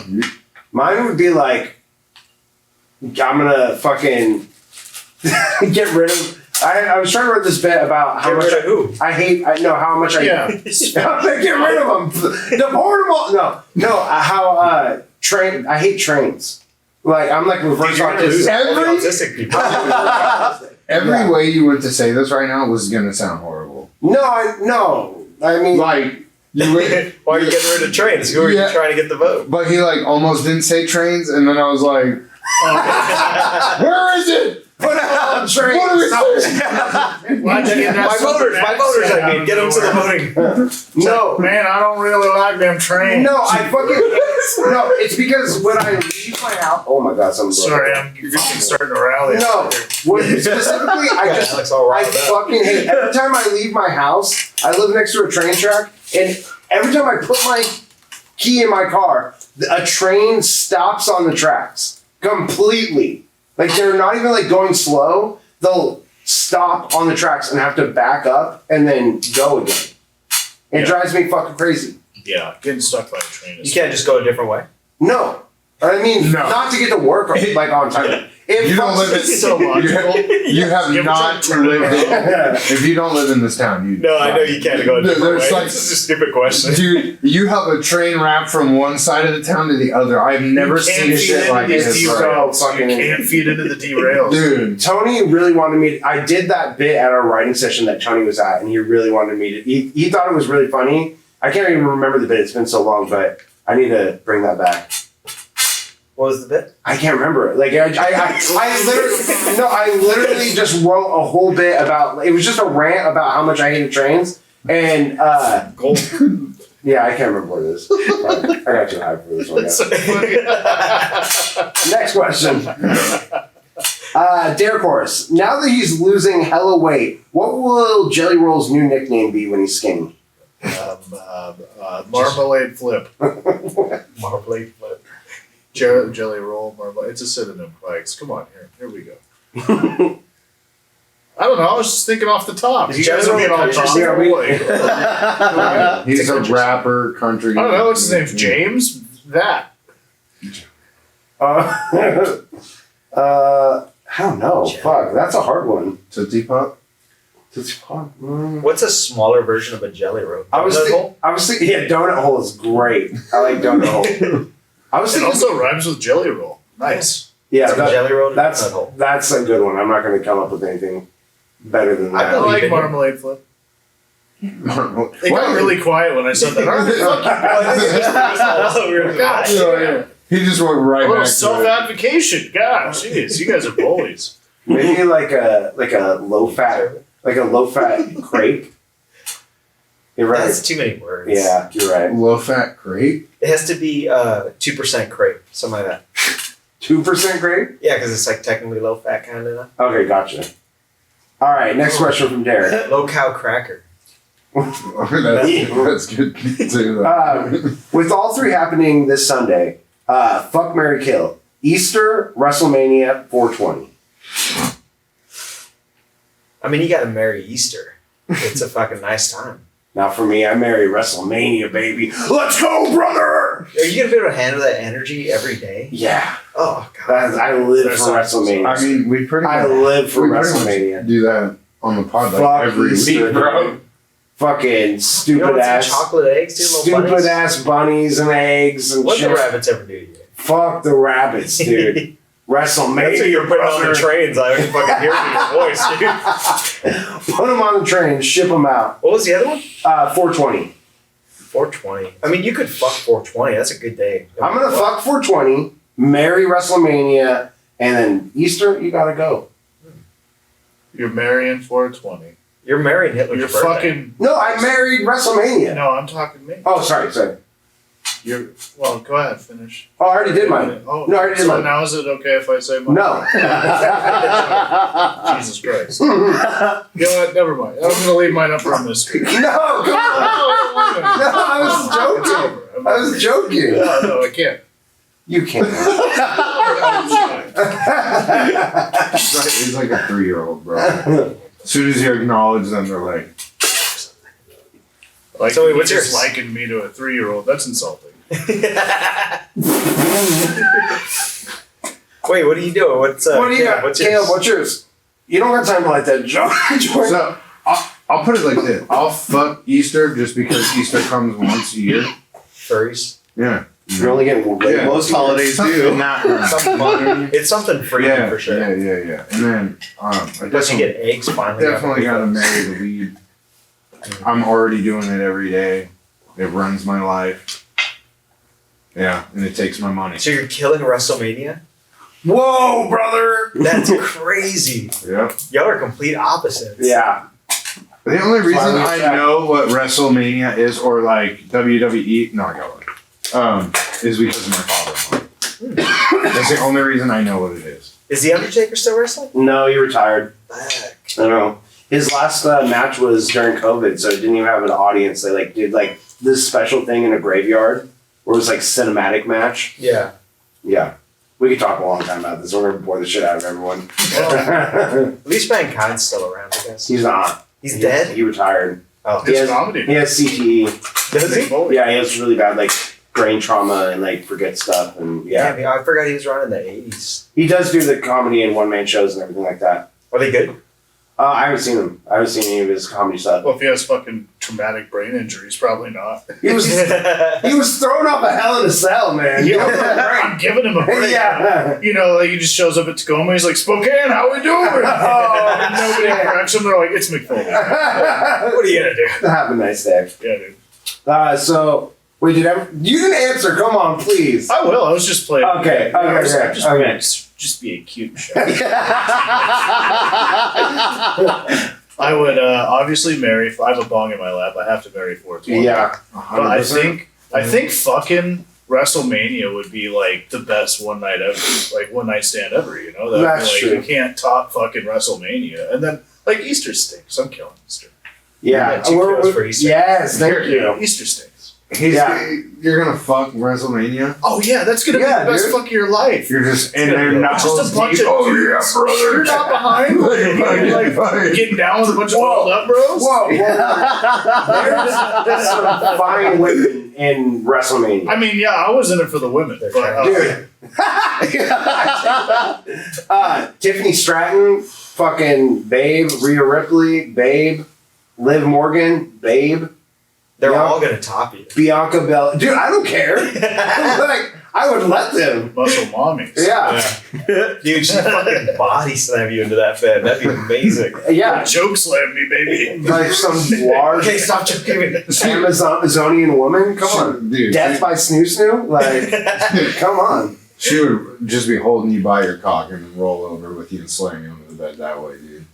Mine would be like, I'm gonna fucking get rid of. I was trying to write this bit about how get much rid of who? I know how much I Yeah. get rid of them. Deport them all. No. How train? I hate trains. Like I'm like reverse You're gonna lose autistic. all the Every- autistic people. Every Yeah. way you went to say this right now was gonna sound horrible. No. I mean, Like you went, Why are you getting rid of trains? Who are Yeah. you trying to get the vote? but he like almost didn't say trains, and then I was like, where is it? put it on trains. What are we Stop. saying? Why'd you get that My southern voters, accent I mean, get them to the voting. No. Man, I don't really like them trains. No, I fucking no. It's because when I leave my house. Oh my god, something. Sorry, you're fucking starting to rally. No, what, specifically, I Yeah, just Alex, all I riled up. fucking hate. Every time I leave my house, I live next to a train track, and every time I put my key in my car, a train stops on the tracks completely. Like they're not even like going slow. They'll stop on the tracks and have to back up and then go again. It Yeah. drives me fucking crazy. Yeah, getting stuck by a train is. You can't just go a different way. No. I mean, No. not to get to work like on time. It You don't fucks live in me so logical. You have Give not us a turn lived in. around. If you don't live in this town, you. No, I know you can't go a different There's way. like- This is a stupid question. Dude, you have a train wrap from one side of the town to the other. I've never You can't seen feed shit into like these this. Right? derails. Fucking You can't feed into the derails. Dude, Tony really wanted me to, I did that bit at our writing session that Tony was at, and he really wanted me to. He thought it was really funny. I can't even remember the bit, it's been so long, but I need to bring that back. What was the bit? I can't remember it. Like, I literally just wrote a whole bit about, it was just a rant about how much I hated trains, and, Gold. yeah, I can't remember what it is. I got too high for this one, guys. Next question. Derek Horace. Now that he's losing hella weight, what will Jelly Roll's new nickname be when he's skinny? Marmalade flip. Marmalade flip. Jelly roll, marmalade. It's a synonym, Pikes. Come on, here we go. I don't know. I was just thinking off the top. You guys are being all Jelly top. roll- Like, he's a rapper, country. I don't know. What's his name? James? That. I don't know. Fuck, that's a hard one. Tootsie Pop. What's a smaller version of a jelly roll? I was Donut thinking, hole? yeah, donut hole is great. I like donut hole. I was It thinking, also rhymes with jelly roll. Nice. yeah, It's a jelly roll and a that's donut hole. that's a good one. I'm not going to come up with anything better than I that. believe like in you. marmalade flip. Marmalade. It got really quiet when I said that. Gosh, Yeah. He just went a right little back to it. self-advocation. Gosh, jeez, you guys are bullies. Maybe like a low fat crepe. You're right. That's too many words. Yeah, you're right. Low fat crepe. It has to be 2% crepe, something like that. 2% crepe. Yeah, because it's like technically low fat kind of. Okay, gotcha. All right, next question from Derek. Low cow cracker. That's good too. With all three happening this Sunday, fuck, marry, kill. Easter, WrestleMania, 420. I mean, you got to marry Easter. It's a fucking nice time. Now for me, I marry WrestleMania, baby. Let's go, brother! Are you gonna be able to handle that energy every day? Yeah, Oh god. I live That's for awesome. WrestleMania. I mean, we pretty I much live for we pretty much WrestleMania. do that on the pod like Fuck every Easter, week, bro. fucking You know stupid what's ass, in chocolate eggs, dude? Little stupid bunnies? ass bunnies and eggs and What shit. the rabbits ever do to you? Fuck the rabbits, dude. WrestleMania. That's what you're putting on the brother. trains. I can fucking hear it in your voice, dude. Put them on the train, ship them out. What was the other one? 420. 420. I mean, you could fuck 420. That's a good day. I'm gonna fuck 420, marry WrestleMania, and then Easter, you gotta go. You're marrying 420. You're marrying Hitler's You're birthday. fucking. No, I married WrestleMania. No, I'm talking me. Oh, sorry. You're. Well, go ahead, finish. Oh, I already did mine. Oh, No, I already did so mine. now is it okay if I say mine? No. Jesus Christ. You know what? Never mind. I'm gonna leave mine up for a mystery. No, come on. No, I was joking. I was joking. No, I can't. You can't. He's like a 3-year-old, bro. As soon as you acknowledge them, they're like, Like, So wait, you what's just yours? liking me to a 3-year-old. That's insulting. Wait, what are you doing? What's What do you got? What's Caleb, yours? what's yours? You don't got time to light that joint. so I'll put it like this. I'll fuck Easter just because Easter comes once a year. Furries? Yeah. You're only getting way Yeah. Most holidays Something do. not- Something fun. It's something freaky yeah, for sure. Yeah. And then I Plus you definitely, get eggs finally. definitely gotta marry the weed. I'm already doing it every day. It runs my life. Yeah, and it takes my money. So you're killing WrestleMania? Whoa, brother! That's crazy. Yep. Y'all are complete opposites. Yeah. The only reason Why we I check. know what WrestleMania is, or like WWE, no, I got one, is because of my father-in-law. That's the only reason I know what it is. Is the Undertaker still wrestling? No, he retired. Fuck. I don't know. His last match was during COVID, so it didn't even have an audience. They did this special thing in a graveyard where it was cinematic match. Yeah. Yeah. We could talk a long time about this. We're gonna bore the shit out of everyone. At least Mankind's still around, I guess. He's not. He's dead? He retired. Oh. He His has, comedy. he has CTE. Does he? Yeah, he has really bad brain trauma and forget stuff and yeah. Yeah, I forgot he was around in the 80s. He does do the comedy and one man shows and everything like that. Are they good? I haven't seen him. I haven't seen any of his comedy stuff. Well, if he has fucking traumatic brain injuries, probably not. He was thrown off a Hell in a Cell, man. Yeah, I'm giving him a break. Yeah. You know, he just shows up at Tacoma. He's like, Spokane, how we doing? Oh, Nobody shit. corrects him. They're like, it's McFoley. What are you gonna do? Have a nice day. Yeah, dude. So wait, you didn't answer. Come on, please. I will. I was just playing. Okay, I was okay, just, okay. just be a cute show. I would obviously marry. If I have a bong in my lap, I have to marry 420. Yeah. But I think fucking WrestleMania would be the best one night ever, one night stand ever. You know, that'd That's be true. You can't top fucking WrestleMania, and then Easter stinks. I'm killing Easter. Yeah. Two kills for Easter. Yes, thank you. Easter stinks. You're gonna fuck WrestleMania? Oh yeah, that's gonna Yeah, be the best dude. fuck of your life. You're just in gonna there be knuckles just a bunch deep. of Oh dudes. yeah, brother. You're not behind. You're getting down with a bunch of oiled up bros. Whoa. There's some fine women in WrestleMania. I mean, yeah, I was in it for the women, but Dude. Tiffany Stratton, fucking Babe, Rhea Ripley, Babe, Liv Morgan, Babe, They're Yeah. all gonna top you. Bianca Belair. Dude, I don't care. I would let them. muscle mommies. Yeah. Dude, she fucking body slam you into that bed. That'd be amazing. Yeah. Choke slam me, baby. Some large Okay, stop joking me. Amazonian woman. Come on. Dude, Death by Snoo Snoo? Come on. she would just be holding you by your cock and then roll over with you and slam you under the bed that way, dude.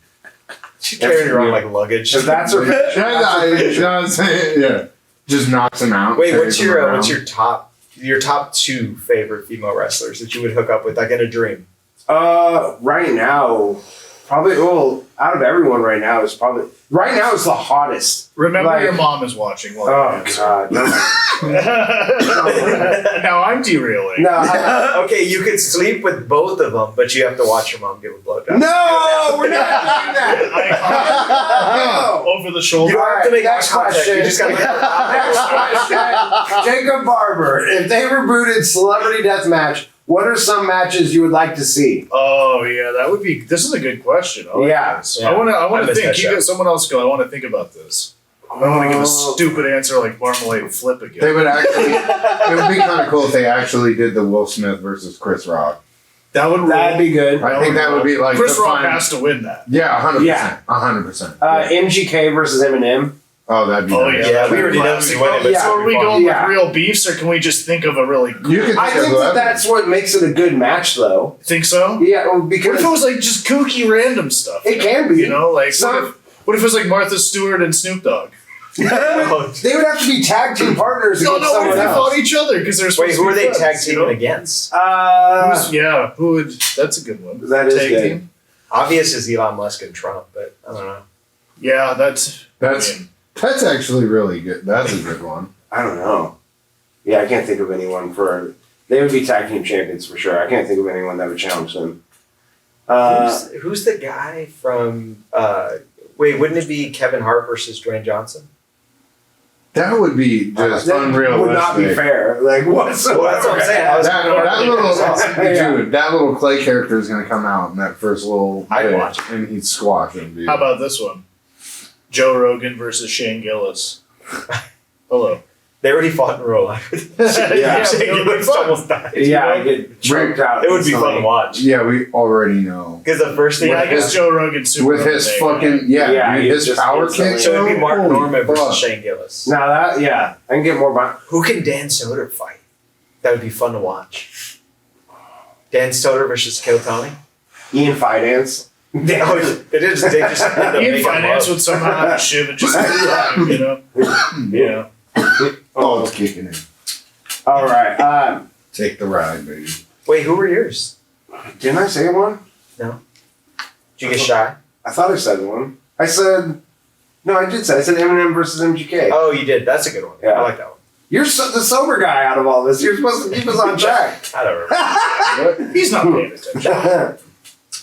She's carrying around like luggage. If that's her. You know what I'm saying? Yeah. Just knocks him out. Wait, carries him around. what's your top two favorite female wrestlers that you would hook up with, in a dream? Right now, probably, out of everyone right now is the hottest. Remember, your mom is watching while you Oh, answer. God. No. Now I'm derailing. No, Okay, you could sleep with both of them, but you have to watch your mom give a blowjob. no, we're not doing that. No. Over the shoulder. You don't have to make eye Next contact. question. You just gotta Next question. Jacob Barber, if they rebooted Celebrity Deathmatch, what are some matches you would like to see? Oh yeah, that would be. This is a good question. I like Yeah. this. Yeah. I want I to miss think. that You show. get someone else go. I want to think about this. I don't want to give a stupid answer like Marmalade Flip again. They would actually. It would be kind of cool if they actually did the Will Smith versus Chris Rock. That would That'd be good. I think that would be like Chris the Rock final- has to win that. Yeah, 100%. Yeah. 100%. MGK versus Eminem. Oh, that'd be. Oh nice. yeah, we already know who's winning, but Yeah. So are we going Yeah. with real beefs, or can we just think of a really? Cool... You can I think that's what makes it a good match, though. Think so? Yeah, well, What because if it was like just kooky random stuff? it can be. You know, like Some- what if it was like Martha Stewart and Snoop Dogg? they would have to be tag team partners No, against what if someone they else. fought each other because they're supposed Wait, to who be are they friends, tag you teaming know? against? Who would? That's a good one. That is Tag good. team? Obvious is Elon Musk and Trump, but I don't know. Yeah, that's. That's- I mean, That's actually really good. That's a good one. I don't know. Yeah, I can't think of anyone for. They would be tag team champions for sure. I can't think of anyone that would challenge them. Who's the guy from? Wait, wouldn't it be Kevin Hart versus Dwayne Johnson? That would be just that unrealistic. would not be fair. Like whatsoever. Well, that's what I'm saying. I was That little Clay character is going to come out in that first little I'd bit, watch it. and he'd squash him, dude. how about this one? Joe Rogan versus Shane Gillis. Hello. They already fought in real life. Yeah. Shane It would be Gillis fun. almost died. Yeah, I get choked out. It would be fun to instantly. watch. Yeah, we already know. Because the first thing Yeah, I guess Joe Rogan's super. With his fucking Yeah, dude, he's his just power instantly- kick. So it'd be Mark Holy Norman versus fuck. Shane Gillis. Now that I can get more. Who can Dan Soder fight? That would be fun to watch. Dan Soder versus Kill Tony? Ian Fidance. Oh, it is. They just end up Ian making Finance love. would somehow have a shiv and just, you know, yeah. Oh, it's kicking in. All right. Take the ride, baby. Wait, who were yours? Didn't I say one? Did you get shy? I thought I said one. I said no. I did say. I said Eminem versus MGK. Oh, you did. That's a good one. Yeah. I like that one. You're the sober guy out of all this. You're supposed to keep us on track. I don't remember. He's not paying attention.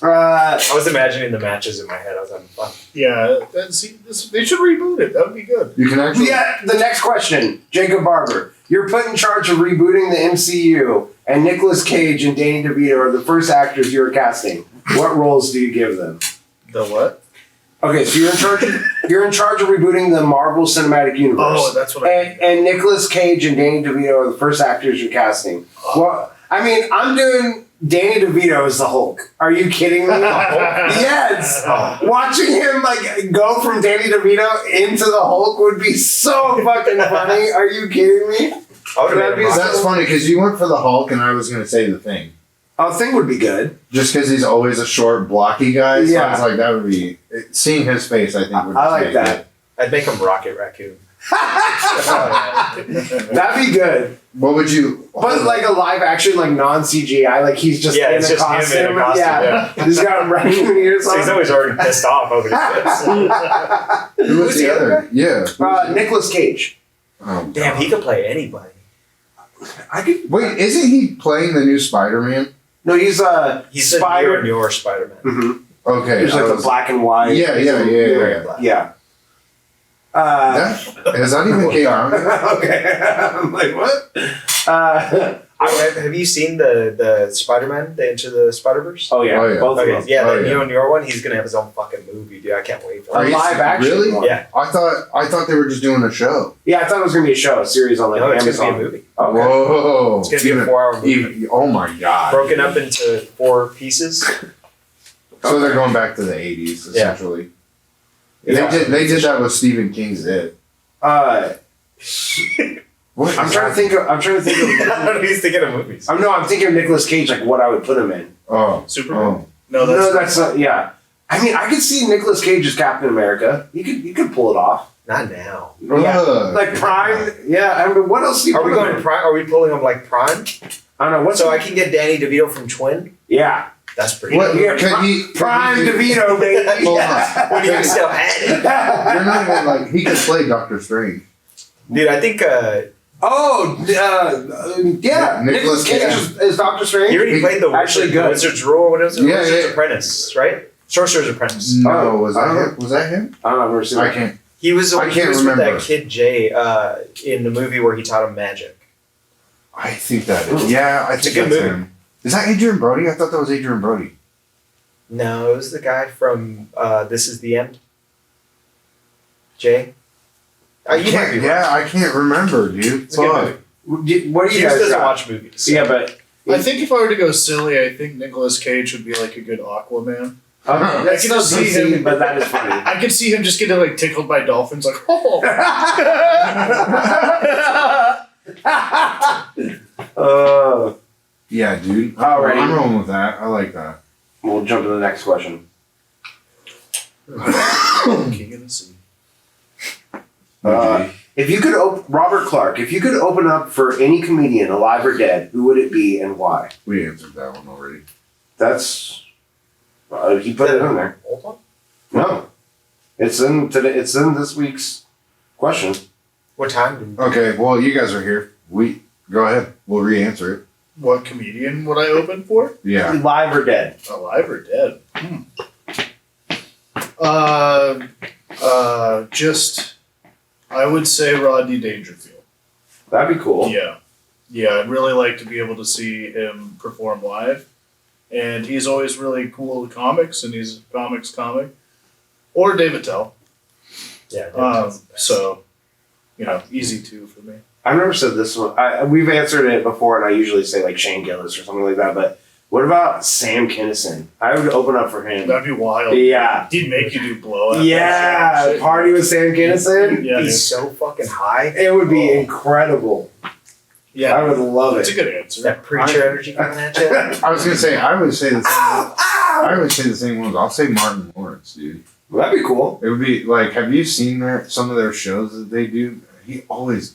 I was imagining the matches in my head. I was having fun. Yeah, they should reboot it. That would be good. You can actually. Yeah, the next question, Jacob Barber. You're put in charge of rebooting the MCU, and Nicolas Cage and Danny DeVito are the first actors you're casting. What roles do you give them? The what? Okay, so you're in charge. You're in charge of rebooting the Marvel Cinematic Universe. Oh, that's what I. And Nicolas Cage and Danny DeVito are the first actors you're casting. Well, I mean, I'm doing Danny DeVito as the Hulk. Are you kidding me? Yes. Watching him like go from Danny DeVito into the Hulk would be so fucking funny. Are you kidding me? I would That'd be have That's funny because you went for the Hulk, and I was going to say the Thing. Oh, Thing would be good. Just because he's always a short, blocky guy. So Yeah. I was like, that would be. Seeing his face, I think would I like make that. it. I'd make him Rocket Raccoon. That'd be good. What would you. But like a live action, like non CGI, like he's just Yeah, in it's a just him costume. in a costume, Yeah. He's got a running ears So he's on. always already pissed off over this. Who was the other? Yeah. Nicolas Cage. Oh, Damn, God. he could play anybody. I could. Wait, isn't he playing the new Spider-Man? No, he's He's the new Spider. and your Spider-Man. Mm-hmm. Okay. There's I like the was- black and white. Yeah. Yeah. Has that even came out? Okay. I'm like, what? Have you seen the Spider-Man, the Into the Spider-Verse? Oh, yeah. Oh, yeah. Both of Okay, them. yeah, Oh, the yeah. new and your one, he's gonna have his own fucking movie, dude. I can't wait for A Are it. you- live action really? one. Yeah. I thought they were just doing a show. Yeah, I thought it was going to be a show, a series on like No, it's Amazon. gonna be a movie. Okay. Whoa! It's gonna be a 4-hour movie. Oh my god! Broken up into 4 pieces. So they're going back to the 80s essentially. Yeah. They did that with Stephen King's It. What? I'm trying to think of. I don't know, he's thinking of movies. I'm thinking of Nicolas Cage, like what I would put him in. Oh, Superman. oh. No, that's not. Yeah. I mean, I could see Nicolas Cage as Captain America. You could pull it off. Not now. Yeah. Ugh. Like Prime. Yeah. I mean, what else do you Are we put him going in? prime? Are we pulling him like Prime? I don't know. What's So I can get Danny DeVito from Twin. Yeah. That's pretty. What? Yeah, Could he? Prime could he- DeVito, baby. Hold on. When you still had it, You're not even like he could play Doctor Strange. dude. I think Yeah. Nicolas Nicolas Cage Cage. is Doctor Strange. he already played the Actually good. Wizard's Rule. Or what is it? Yeah, Wizard's yeah. Apprentice, right? Sorcerer's Apprentice. No, Oh, was I that don't him? Was that him? I don't know. I've never seen I that. can't. He was. I He can't was with remember. that kid Jay in the movie where he taught him magic. I think that is. Yeah, I It's a think good that's movie. him. Is that Adrian Brody? I thought that was Adrian Brody. No, it was the guy from This Is the End. Jay. You might be right. Yeah, I can't remember, dude. It's a good Fuck. movie. What do you Hughes guys doesn't got? watch movies. So. Yeah, but I think if I were to go silly, I think Nicolas Cage would be like a good Aquaman. okay, that's I can not just see see him- but that is funny. I could see him just getting like tickled by dolphins, like oh. Yeah, dude. Alrighty. I'm rolling with that. I like that. We'll jump to the next question. King of the sea. If you could Robert Clark, if you could open up for any comedian, alive or dead, who would it be and why? We answered that one already. That's he put it in there. Old one? No, it's in today. It's in this week's question. What time? Okay, well, you guys are here. We go ahead. We'll re-answer it. What comedian would I open for? Yeah. Alive or dead? Alive or dead? Just I would say Rodney Dangerfield. That'd be cool. Yeah, I'd really like to be able to see him perform live. And he's always really cool with comics, and he's a comics comic. Or David Tell. Yeah. So, easy two for me. I've never said this one. We've answered it before, and I usually say like Shane Gillis or something like that. But what about Sam Kinison? I would open up for him. That'd be wild. Yeah. He'd make you do blow. Yeah, party with Sam Kinison. Yeah, He's so fucking high. It would be incredible. yeah. I would love That's it. a good answer. That preacher energy coming at you. I was gonna say I would say the same. I would say the same ones. I'll say Martin Lawrence, dude. Well, that'd be cool. It would be like, have you seen some of their shows that they do? He always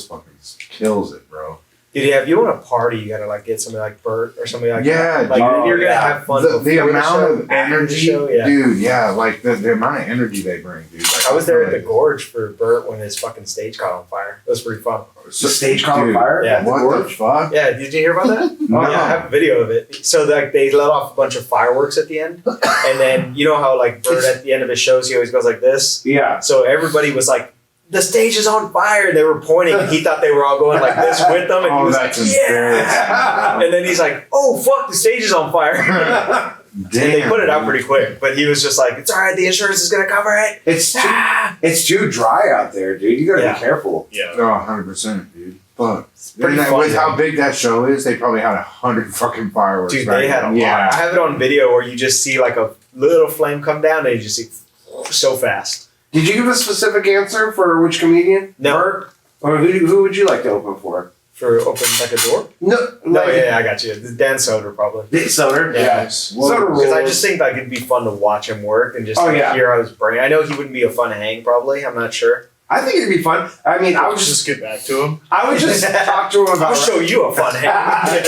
fucking kills it, bro. Dude, yeah, if you want to party, you gotta like get somebody like Bert or somebody like Yeah, that. Like dude. you're gonna Yeah. have fun. The before amount show, of after the energy, show, yeah. dude. Yeah, like the amount of energy they bring, dude. Like, I was there at the like, gorge for Bert when his fucking stage caught on fire. It was pretty fun. The stage caught on dude, fire. Yeah. What the fuck? Yeah, did you hear about that? No. Yeah, I have a video of it. So like they let off a bunch of fireworks at the end, and then you know how like Bert at the end of his shows he always goes like this. Yeah. So everybody was like, "The stage is on fire!" And they were pointing, and he thought they were all going like this with them, and he Oh, was that's like, embarrassing. "Yeah!" And then he's like, "Oh fuck, the stage is on fire!" Damn. And they put it out dude. pretty quick, but he was just like, "It's all right, the insurance is gonna cover it." It's too dry out there, dude. You gotta Yeah. be careful. Yeah. Oh, 100%, dude. Fuck. pretty And fun, with how yeah. big that show is, they probably had 100 fucking fireworks. Dude, back they had a then. lot. Yeah. I have it on video where you just see like a little flame come down, and you just see so fast. Did you give a specific answer for which comedian? No. Bert? Or who would you like to open for? For open like a door? No. No, yeah, I got you. Dan Soder probably. Soder? Yeah. Soder rules. Because I just think like it'd be fun to watch him work and just Oh, like, yeah. hear how his brain. I know he wouldn't be a fun hang probably. I'm not sure. I think it'd be fun. I mean, I would Just get back to him. talk to him I'll about. show you a fun hang.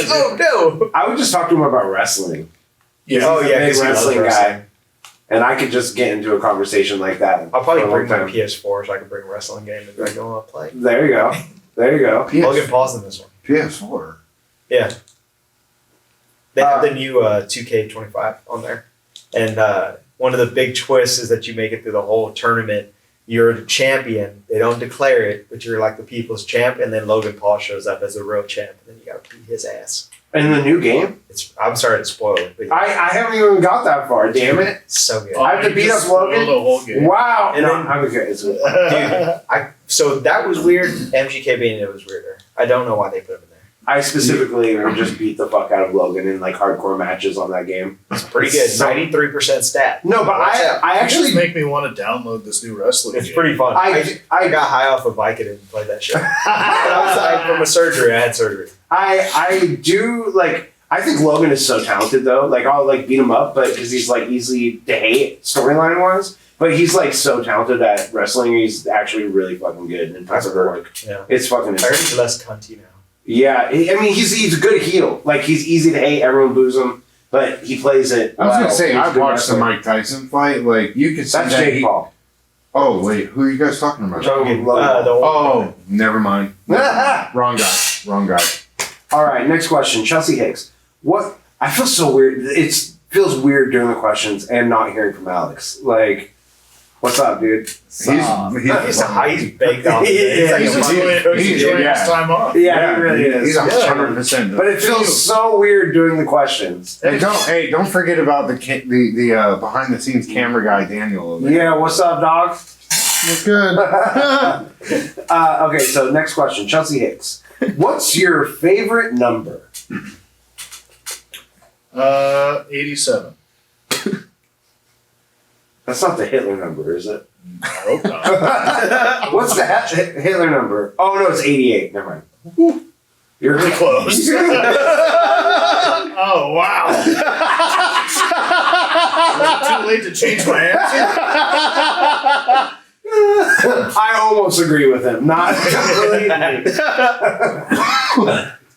Oh no! I would just talk to him about wrestling. Yeah. Oh He's a yeah, big because he loves wrestling wrestling. guy, and I could just get into a conversation like that. I'll probably for a bring long my time. PS4 so I can bring a wrestling game and be like, "You want to play?" There you go. There you go. Logan Paul's in this one. PS4. Yeah. They have Uh, the new 2K25 on there, and one of the big twists is that you make it through the whole tournament. You're the champion. They don't declare it, but you're like the people's champ, and then Logan Paul shows up as a real champ, and then you gotta beat his ass. In the new game, I'm sorry to spoil it, but I haven't even got that far. Damn it! it's so good. I have to beat up Logan? The whole game. Wow. And No, then- I'm okay. It's good. So that was weird. MGK being it was weirder. I don't know why they put him in there. I specifically would just beat the fuck out of Logan in like hardcore matches on that game. It's pretty good. So- 93% stat. No, but Watch out. I Actually, actually make me want to download this new wrestling. It's game. pretty fun. I got high off of Vicodin and played that shit. From a surgery. I had surgery. I do like. I think Logan is so talented though. Like I'll like beat him up, but because he's like easy to hate storyline wise. But he's like so talented at wrestling. He's actually really fucking good and puts it work. Yeah. It's fucking. I heard he's less cunty now. Yeah, I mean he's a good heel. Like he's easy to hate. Everyone boos him, but he plays it. I was gonna well. say, He's a I good watched the wrestler. Mike Tyson fight. Like, you could see That's that. Jake Paul. Oh, wait, who are you guys talking about? Logan. The old Oh, never mind. Wrong guy. All right, next question. Chelsea Hicks. What? I feel so weird. It feels weird during the questions and not hearing from Alex. Like, what's up, dude? He's baked off. Yeah, Like He's a enjoying his time off. Yeah, he really is. He's 100%. But it feels so weird doing the questions. And don't forget about the behind the scenes camera guy Daniel. Over there. Yeah, what's up, dog? That's good. Okay, so next question. Chelsea Hicks. What's your favorite number? 87. That's not the Hitler number, is it? I hope not. What's the Hitler number? Oh, no, it's 88. Never mind. You're Really close. Oh, wow. Was it too late to change my answer? I almost agree with him. Not completely.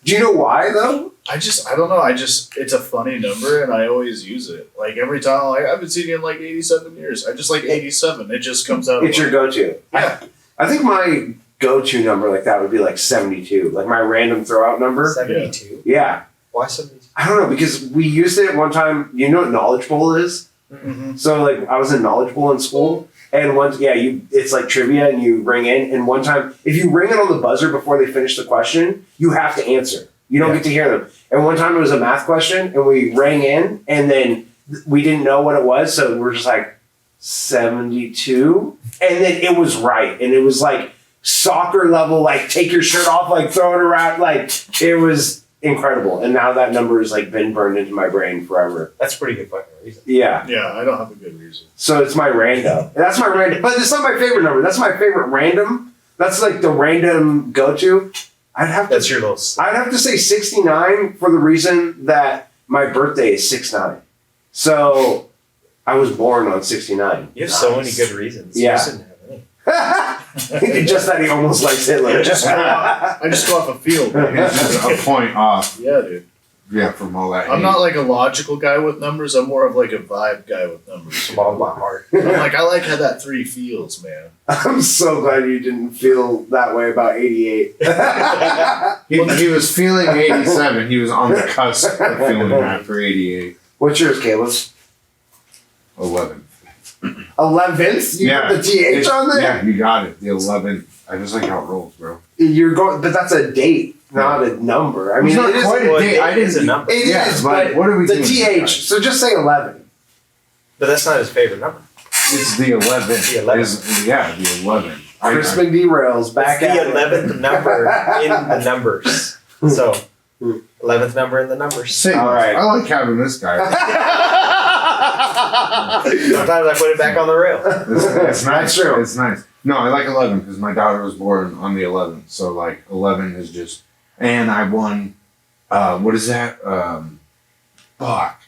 Do you know why, though? I don't know. It's a funny number and I always use it. Like every time, like I've been seeing it in like 87 years. I just like 87. It just comes out. It's your go-to. Yeah. I think my go-to number like that would be like 72. Like my random throw-out number. 72. Yeah. Why 72? I don't know, because we used it one time. You know what Knowledge Bowl is? Mm-hmm. So like I was in Knowledge Bowl in school, and once it's like trivia, and you ring in. And one time, if you ring it on the buzzer before they finish the question, you have to answer. You don't get to hear them. And one time it was a math question, and we rang in, and then we didn't know what it was, so we're just like 72, and then it was right, and it was like soccer level, like take your shirt off, like throw it around, like it was incredible. And now that number has like been burned into my brain forever. That's a pretty good fucking reason. Yeah. Yeah, I don't have a good reason. So it's my rando. That's my random, but it's not my favorite number. That's my favorite random. That's like the random go-to. That's your little. I'd have to say 69 for the reason that my birthday is 6'9". So I was born on 69. You have so many good reasons. Yeah. You just didn't have any. Just that he almost likes Hitler. I just go off a field. It's just a point off. Yeah, dude. Yeah, from all that. I'm not like a logical guy with numbers. I'm more of like a vibe guy with numbers. Come on, my heart. I'm like, I like how that 3 feels, man. I'm so glad you didn't feel that way about 88. He was feeling 87. He was on the cusp of feeling that for 88. What's yours, Caleb? 11. 11th? You put the TH on there? Yeah, you got it. The 11th. I just like how it rolls, bro. You're going, but that's a date, not a number. I mean, It's not it is quite a date. I It's a didn't. number. It Yeah, is, but but what are we the doing, TH. guys? So just say 11. But that's not his favorite number. It's the 11th. The 11th. Yeah, the 11th. Crispin derails back It's at the it. 11th number in the numbers. So, 11th number in the numbers. Same. All right. I like having this guy. Sometimes I put it back on the rail. It's nice. That's true. It's nice. No, I like 11 because my daughter was born on the 11th. So like 11 is just, and I won. What is that? Fuck.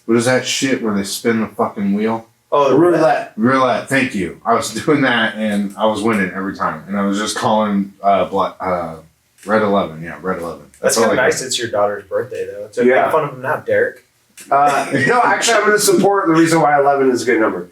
What is that shit where they spin the fucking wheel? Oh, The roulette. Roulette. Thank you. I was doing that and I was winning every time, and I was just calling red 11. Yeah, red 11. That's all kind of I nice. It's your daughter's birthday, though. So Yeah. make fun of him now, Derek. No, actually, I'm going to support the reason why 11 is a good number.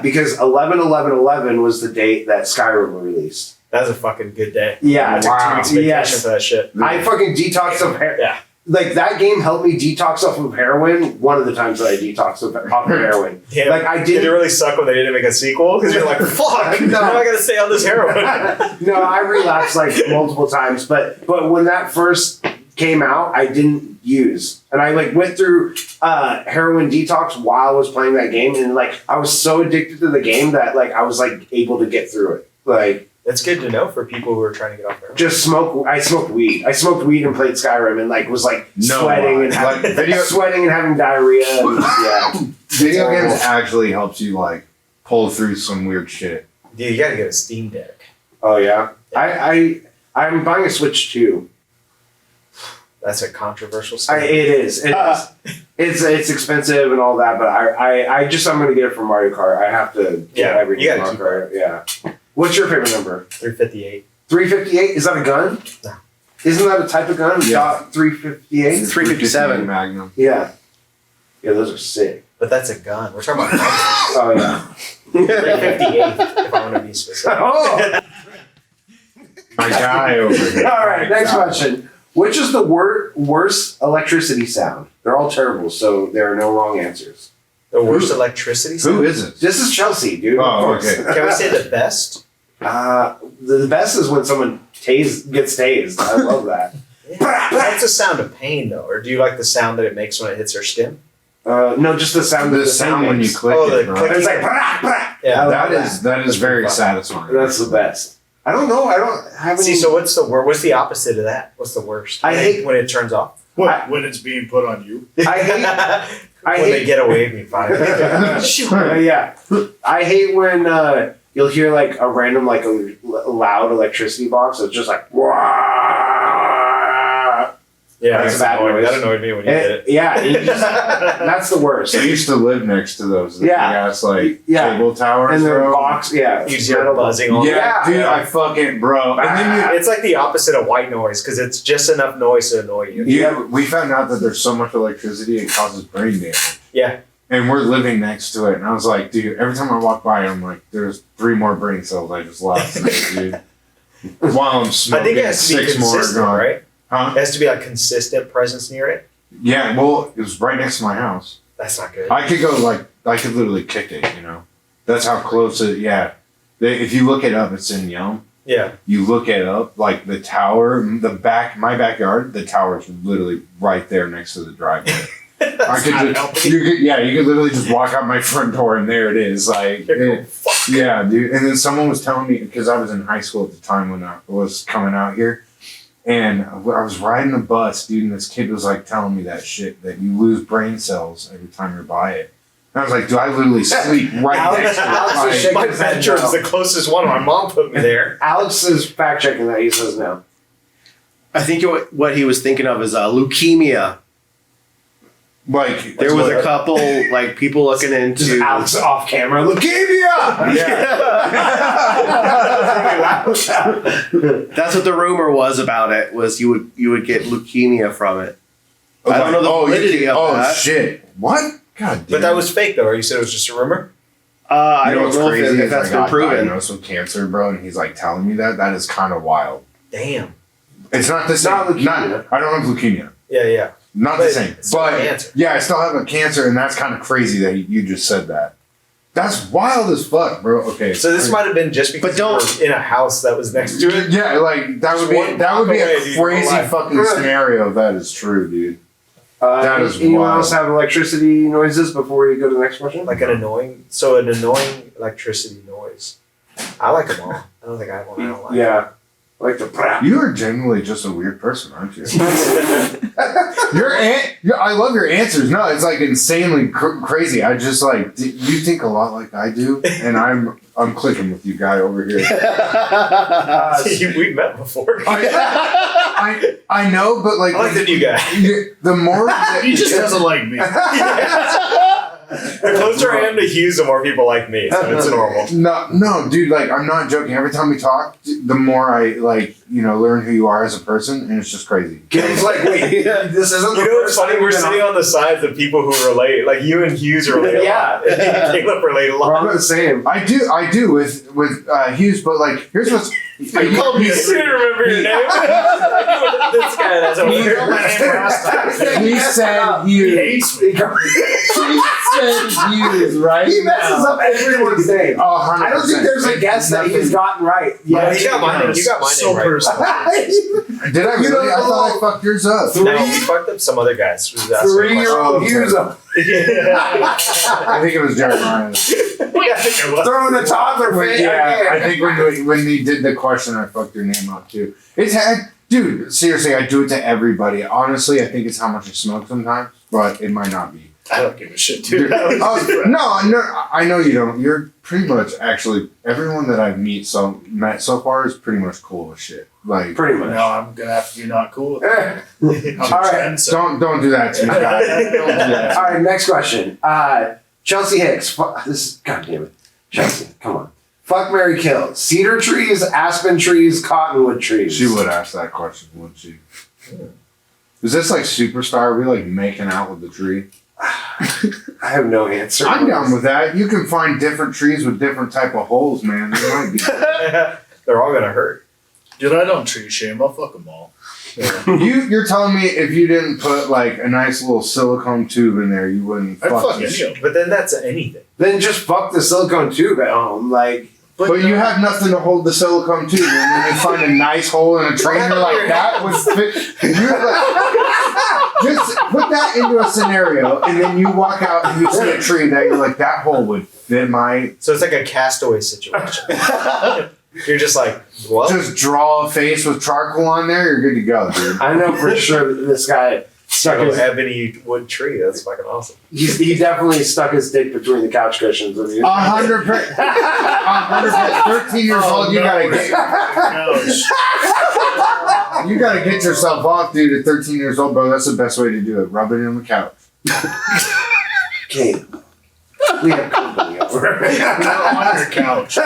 Because 11/11/11 was the date that Skyrim released. That was a fucking good day. Yeah. I took 2 weeks vacation Yes. for that shit. I fucking detoxed of heroin. Yeah. Like, that game helped me detox off of heroin one of the times that I detoxed off of heroin. Damn. Like, I Did didn't... it really suck when they didn't make a sequel? Because you're like, fuck, No. now I gotta stay on this heroin. No, I relapsed like multiple times, but when that first came out, I didn't use, and I like went through heroin detox while I was playing that game, and like I was so addicted to the game that like I was like able to get through it. Like That's good to know for people who are trying to get off heroin. just smoke. I smoked weed. I smoked weed and played Skyrim, and like was like sweating and having, sweating and having diarrhea. And, yeah, Video games actually helps you like pull through some weird shit. Dude, you gotta get a Steam Deck. Oh yeah. I'm buying a Switch too. That's a controversial It statement. is. It's expensive and all that, but I'm gonna get it for Mario Kart. I have to get Yeah, everything you for gotta Mario Kart. Yeah. What's your favorite number? 358. 358? Is that a gun? No. Isn't that a type of gun? Yeah. 358? It's 357. Magnum. Yeah. Yeah, those are sick. But that's a gun. We're talking about numbers. Oh yeah. 358, if I want to be specific. Oh! My guy over here. All right, next question. Which is the worst electricity sound? They're all terrible, so there are no wrong answers. The worst electricity Who sound? is it? This is Chelsea, dude. Oh, of course. okay. Can we say the best? The best is when someone gets tased. I love that. Yeah. That's a sound of pain, though. Or do you like the sound that it makes when it hits their skin? No, just the sound. The of the sound thing when you makes. click Oh, it, the bro. click- It's like brah, brah. Yeah, I love That is That's very pretty fun. satisfying. That's the best. I don't know. I don't have any. See, so what's the opposite of that? What's the worst? I hate- when it turns off. What, when it's being put on you? I hate. I when they hate. get away from me, fine. Yeah, I hate when you'll hear like a random like a loud electricity box. It's just like wah. Yeah, That's that's bad annoying. noise. That annoyed me when you did it. Yeah, you just, that's the worst. I used to live next to those Yeah. gas like Yeah. cable towers, And their bro. box, yeah, You just hear buzzing on Yeah, Yeah. dude, I fucking bro. And then It's like the opposite of white noise because it's just enough noise to annoy you. we found out that there's so much electricity it causes brain damage. Yeah. And we're living next to it, and I was like, dude, every time I walk by, I'm like, there's 3 more brain cells I just lost today, dude. While I'm I smoking, think it has to be 6 more are consistent, gone. right? Huh? It has to be like consistent presence near it. Yeah, well, it was right next to my house. That's not good. I could go I could literally kick it, you know. That's how close it. Yeah, if you look it up, it's in Yelm. Yeah. You look it up, like the tower, my backyard, the tower is literally right there next to the driveway. I could just, you could literally just walk out my front door and there it is. Like, yeah, dude. And then someone was telling me, because I was in high school at the time when I was coming out here, and I was riding a bus, dude, and this kid was like telling me that shit, that you lose brain cells every time you're by it. And I was like, dude, I literally sleep right next to Alex is it. shaking My his head Melchor no. is the closest one. My mom put me there. Alex is fact checking that. He says no. I think what he was thinking of is leukemia. Like, There was a couple like people looking Just into. Alex off camera. Leukemia. That's what the rumor was about it. Was you would get leukemia from it. I don't know the validity of that. Shit. What? God damn. But that was fake, though. Or you said it was just a rumor? I You know don't what's know crazy if is that's I been got proven. diagnosed with cancer, bro, and he's like telling me that. That is kind of wild. Damn. It's not the same. not leukemia. I don't have leukemia. Yeah, yeah. Not But the same. it's still But cancer. yeah, I still have a cancer, and that's kind of crazy that you just said that. That's wild as fuck, bro. Okay. So this might have been just because But don't- you were in a house that was next to it. Yeah, like that would Just one be that would block be away, a dude, crazy alive. fucking scenario. If that is true, dude. That is anyone wild. else have electricity noises before we go to the next question? Like an annoying electricity noise. I like them all. I don't think I have one I don't like. Yeah. Like the brah. You are genuinely just a weird person, aren't you? I love your answers. No, it's like insanely crazy. I just like you think a lot like I do, and I'm clicking with you, guy over here. We met before. I know, but like I like the new guy. the more that, He just doesn't like me. The closer I am to Hughes, the more people like me. So it's normal. No, dude. Like, I'm not joking. Every time we talk, the more I learn who you are as a person, and it's just crazy. It's like, wait, this isn't the You know what's first funny? time We're we've been sitting on the sides of people who relate. Like you and Hughes relate Yeah. a lot. And Caleb relate a We're lot. all the same. I do with Hughes, but like, here's what's. You called me. I didn't remember your name. This guy that's over You here. know my name last time. He said He Hughes. hates me. He said Hughes, right? He messes up everyone's name. Oh, 100%. I don't think there's a guess that he's gotten right. Yeah, Yeah, you got my name. You got my So name right. personal. Did I You really? know, I thought I fucked yours up. No, we fucked up some other guys. Who was asking a 3-year-old Oh, Hughes up. I think it was Jeremiah. question. Yeah, I think it was. Throwing the toddler fit. Yeah, I think when he did the question, I fucked your name up too. Dude, seriously, I do it to everybody. Honestly, I think it's how much I smoke sometimes, but it might not be. I don't give a shit, Dude, dude. no, I know you don't. You're pretty much actually everyone that I've met so far is pretty much cool as shit. Like, Pretty much. No, I'm gonna have to be not cool. I'm Eh. a All right. trendsetter. don't do that to me, guys. Don't do that. All right, next question. Chelsea Hicks. This is, God damn it. Chelsea, come on. Fuck, marry, kill. Cedar trees, aspen trees, cottonwood trees. She would ask that question, wouldn't she? Is this like Superstar? Are we like making out with the tree? I have no answer. I'm down with that. You can find different trees with different type of holes, man. There might be. They're all gonna hurt. Dude, I don't tree shame. I'll fuck them all. You're telling me if you didn't put like a nice little silicone tube in there, you wouldn't I'd fuck fuck this any shit. of them. But then that's anything. Then just fuck the silicone tube at home. Like, But you have nothing to hold the silicone to, and then you find a nice hole in a tree, and you're like, that would fit. You're like, just put that into a scenario, and then you walk out and you see a tree that you're like, that hole would fit my. So it's like a castaway situation. You're just like, what? Just draw a face with charcoal on there, you're good to go, dude. I know for sure that this guy stuck his ebony wood tree. That's fucking awesome. He definitely stuck his dick between the couch cushions. 100%. 13 years old, you gotta get. You gotta get yourself off, dude. At 13 years old, bro, that's the best way to do it. Rub it in the couch. Okay. We have company over. On your couch.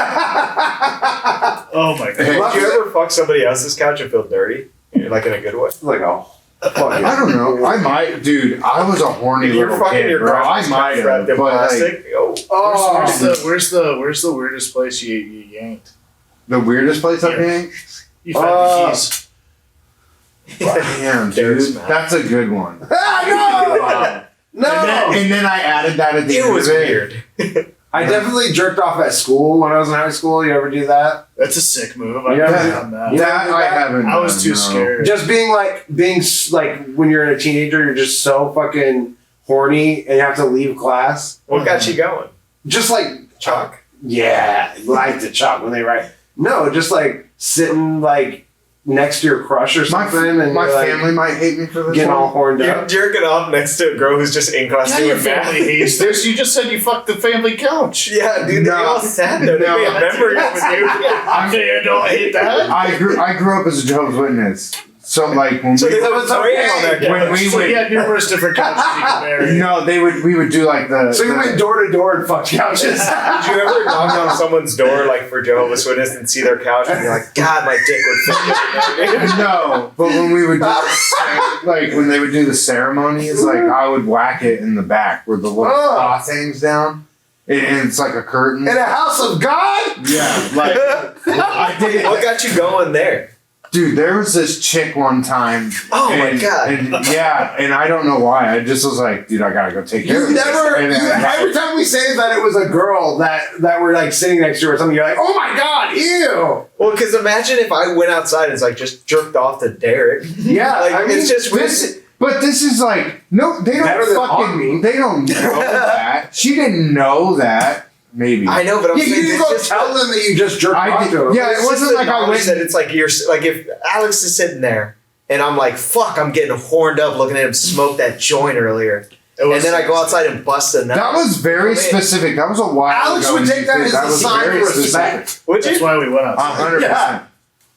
Oh my god. Did you ever fuck somebody else's couch and feel dirty? Like in a good way? Like, oh. I don't know. I might, dude. I was a horny If you're little fucking kid, your bro. I grandma's might couch wrapped have, in but like, plastic. Where's the weirdest place you yanked? the weirdest place I've been. You found the keys. Damn, There's dude, Matt. that's a good one. Ah, no! No! And then I added that at the It end was of it. weird. I definitely jerked off at school when I was in high school. You ever do that? That's a sick move. I've Yeah. never done that. Yeah. That I haven't. I was done, too no. scared. Just being like when you're a teenager, you're just so fucking horny and you have to leave class. What got you going? Just like Chalk? Yeah, like the chalk when they write. No, just like sitting like next to your crush or My, something, and my you're, like, family might hate me for this getting all one. horned You're up. jerking off next to a girl who's just in class Yeah, your doing math. family hates this. You just said you fucked the family couch. Yeah, dude, they No. all sat there. They No. made a memory of with you. I don't hate that. I grew up as a Jehovah's Witness. So like when So we they have a praying on their when couch. we So would you had numerous different couches you could marry. we would do like the So you went door to door and fucked couches. Did you ever knock on someone's door, like for Jehovah's Witness, and see their couch and be like, God, my dick would fit in there. no, but when we would do like when they would do the ceremonies, like I would whack it in the back where the little cloth hangs down, and it's like a curtain. In a house of God? Yeah, like I did it. What got you going there? Dude, there was this chick one time. Oh my God. And yeah, and I don't know why. I just was like, dude, I gotta go take care of You this. never. And then Every time we say that it was a girl that were like sitting next to her or something, you're like, oh my God, ew. Well, because imagine if I went outside and it's like just jerked off to Derek. Yeah, Like, I mean, it's just this, but this is like no, they Better than don't on me. fucking. They don't know that. She didn't know that. Maybe. I know, but I'm you saying didn't it's go just tell them that you just jerked I off did- to them. yeah, It's it wasn't just the like I knowledge went- that it's like you're like if Alex is sitting there and I'm like, fuck, I'm getting horned up looking at him smoke that joint earlier, and then I go outside and bust a nut. That was very I mean, specific. That was a while Alex ago. would when take you that did. as the was sign very of specific. respect. Would That's you? why we went outside. 100%. Yeah.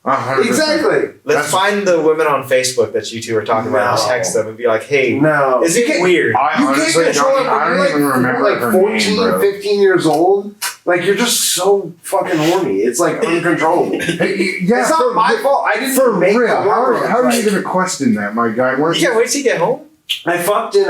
100%. Exactly. Let's That's- find the women on Facebook that you two are talking about and No. text them and be like, hey, No. is it weird? I You honestly can't control don't. it I when don't you're even remember like her 14, name, bro. 15 years old. Like, you're just so fucking horny. It's like uncontrollable. Yeah, It's not my fault. I didn't For make real, the hormones. how are you Like, going to question that, my guy? Weren't You can't wait till you get home. I fucked in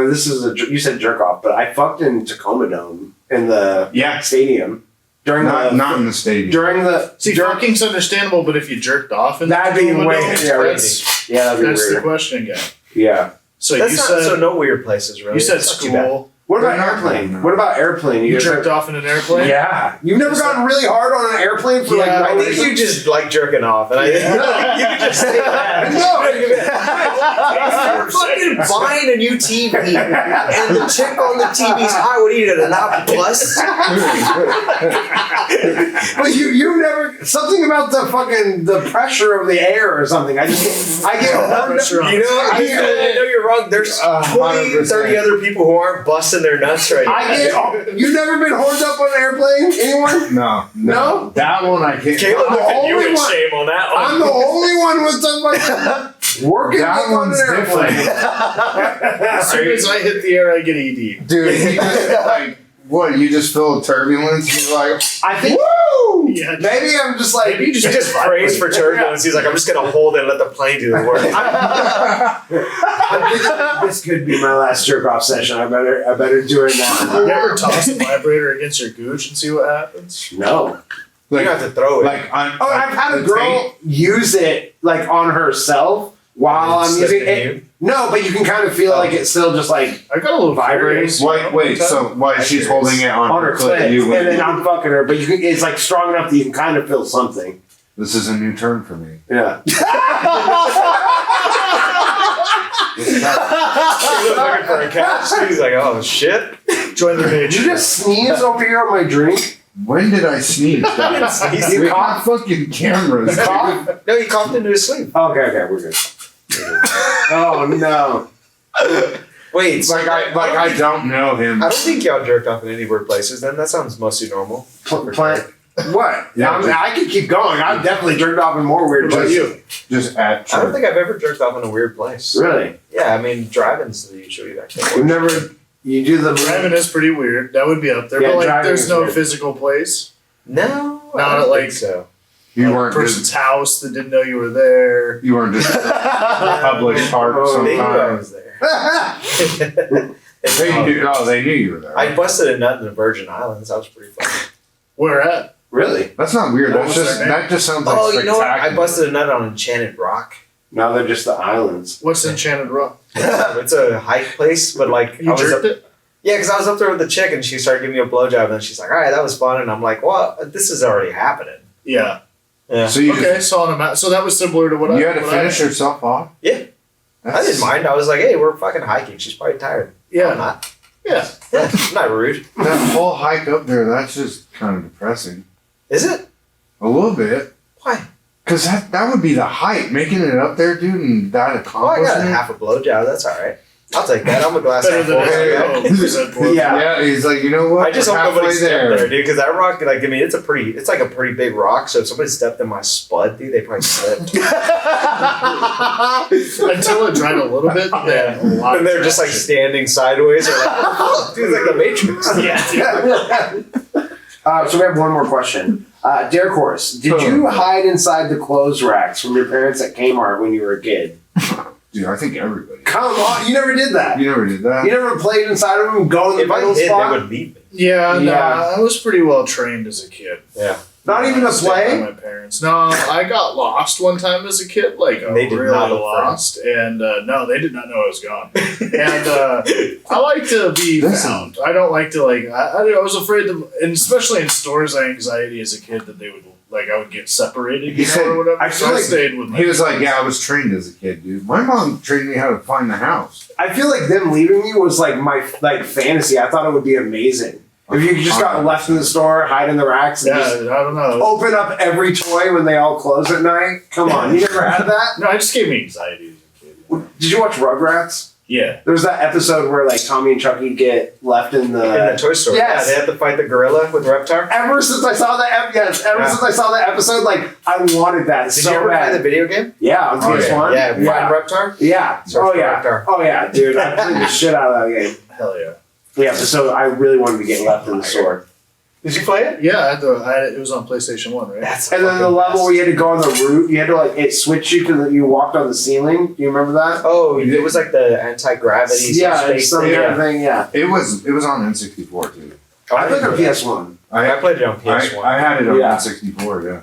this is you said jerk off, but I fucked in Tacoma Dome in the Yeah. stadium during not in the stadium. during the See, fucking's understandable, but if you jerked off in That'd be Tacoma way- Dome, yeah, that's, yeah, that'd be that's the weird. question again. Yeah. So That's you not said so no weird places, really. you said It's not too bad. school. What about They're not airplane? doing that. What about airplane? You guys jerked ever- off in an airplane. Yeah. You've never gotten really hard on an airplane for Yeah, like I no think reason? you just like jerking off, and I you can just say that. You're fucking buying a new TV, and the chick on the TV's high. What are you gonna not plus? But you never something about the pressure of the air or something. I get horned Pressure up. on You know, I I know you're wrong. There's 20, 100%. 30 other people who aren't busting their nuts right now. You've never been horned up on an airplane? Anyone? No. That one I can't. Caleb I'm the looked at you only in one- shame on that one. I'm the only one with the working That dick on one's an airplane. different. As soon as I hit the air, I get ED. Dude, you just, like, what, you just feel turbulence and you're like, I think Yeah. maybe I'm just like Maybe you He just prays for turbulence. He's like, I'm just gonna hold it and let the plane do the work. I'm thinking this could be my last jerk off session. I better do it now. You ever toss a vibrator against your gooch and see what happens? No. You like, don't have to throw it. like, Oh, I've had a girl use it like on herself while I'm Slipped using in it. you? No, but you can kind of feel like it's still just like I got a little Vibrating. vibrating. Wait, so why she's holding it on on her clit, you and then I'm fucking her. But you can, it's like strong enough that you can kind of feel something. This is a new turn for me. Yeah. He was looking for a couch. He's like, oh shit. Join the Did page. you just sneeze over here on my drink? When did I sneeze? Dad? You We cough? got fucking cameras. Cough? No, he coughed into his sleep. Okay, we're good. Oh no. Wait, so I don't know him. I don't think y'all jerked off in any workplaces then. That sounds mostly normal. Plant. What? Yeah, I can keep going. I've definitely jerked off in more weird What about places. you? Just at I don't church. think I've ever jerked off in a weird place. Really? Yeah, I mean, driving's usually that kind You've never. You do the. Driving is pretty weird. That would be up there. Yeah, but like, driving there's is no weird. physical place. No, I Not don't like- think so. You Like, weren't a person's just house that didn't know you were there. you weren't just public park Oh, They knew I sometimes. was there. They knew you were there. I busted a nut in the Virgin Islands. That was pretty fun. Where at? Really? That's not weird. What That's was just their name? that just sounds like Oh, you know what? I spectacular. busted a nut on Enchanted Rock. Now they're just the islands. What's Enchanted Rock? It's a hike place, but like You I was jerked up, it? yeah, because I was up there with the chick and she started giving me a blowjob and then she's like, "All right, that was fun," and I'm like, "Well, this is already happening." Yeah. Yeah, So you Okay, so on a map. So that was similar to what you I. had to what I- finish yourself off. Yeah. I didn't mind. I was like, "Hey, we're fucking hiking. She's probably tired." I'm Yeah. not. Yeah. Yeah, I'm not rude. That whole hike up there, that's just kind of depressing. Is it? A little bit. Why? Because that would be the height, making it up there, dude, and that Oh, I got a accomplishment. half a blowjob. That's all right. I'll take that. I'm a glass Better half than full. a 0% for Yeah. Yeah, he's like, you know what? I just We're hope nobody halfway stepped there, dude. Because that rock, like, I mean, it's like a pretty big rock. So if somebody stepped in my spud, dude, they probably slipped. Until it dried a little bit, then a lot And of they're just like traction. standing sideways. They're like, oh, dude, it's like the Matrix. Yeah. So we have one more question. Derek Horse, did you hide inside the clothes racks from your parents at Kmart when you were a kid? Dude, I think everybody. Come on, you never did that. You never did that? You never played inside of them, go in the If I middle did, spot? they would leave me. Yeah, no, Yeah. I was pretty well trained as a kid. Yeah. Not even to Stayed by play? my parents. No, I got lost one time as a kid, like They did really not look for lost, and no, they did not know I was gone. And I like to be Listen. found. I don't like to like. I was afraid to, and especially in stores, I had anxiety as a kid that they would like I would get separated, He you know, said- or whatever. I So feel I like stayed with. He was like, yeah, I was trained as a kid, dude. My mom trained me how to find the house. I feel like them leaving me was like my fantasy. I thought it would be amazing. If you just got left in the store, hide in the racks, and Yeah, just I don't know. open up every toy when they all close at night. Come on, you never had that? No, it just gave me anxiety as a kid. Did you watch Rugrats? Yeah. There was that episode where like Tommy and Chucky get left in In the toy store. Yes. Yeah, they have to fight the gorilla with Reptar. Ever since I saw that, since I saw that episode, like I wanted that Did so you ever play bad. the video game? Yeah, on PS1. Yeah, find yeah, Reptar. yeah. Search Oh for yeah, Reptar. oh yeah, dude. I played the shit out of that game. Hell yeah. Yeah, so I really wanted to get left in the store. Did you play it? Yeah, it was on PlayStation 1, right? That's And then the fucking level where best. you had to go on the roof, you had to like it switched you to you walked on the ceiling. Do you remember that? Oh, it was like the anti-gravity Yeah, space some thing. kind of thing. Yeah, It was on N64 too. I played on PS1. I played it on PS1. I had it on Yeah. N64, yeah.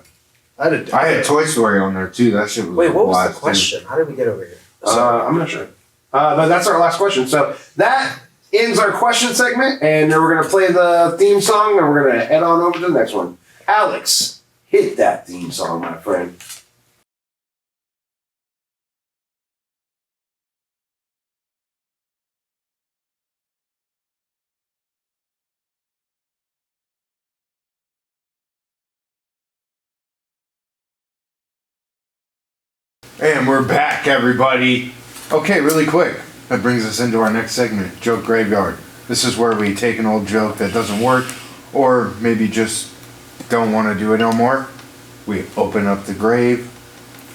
I I had Toy Story on there too. That shit was Wait, what was blast, the too. question? How did we get over here? I'm not sure. But that's our last question. So that ends our question segment, and then we're gonna play the theme song, and we're gonna head on over to the next one. Alex, hit that theme song, my friend. And we're back, everybody. Okay, really quick. That brings us into our next segment, Joke Graveyard. This is where we take an old joke that doesn't work, or maybe just don't want to do it no more. We open up the grave,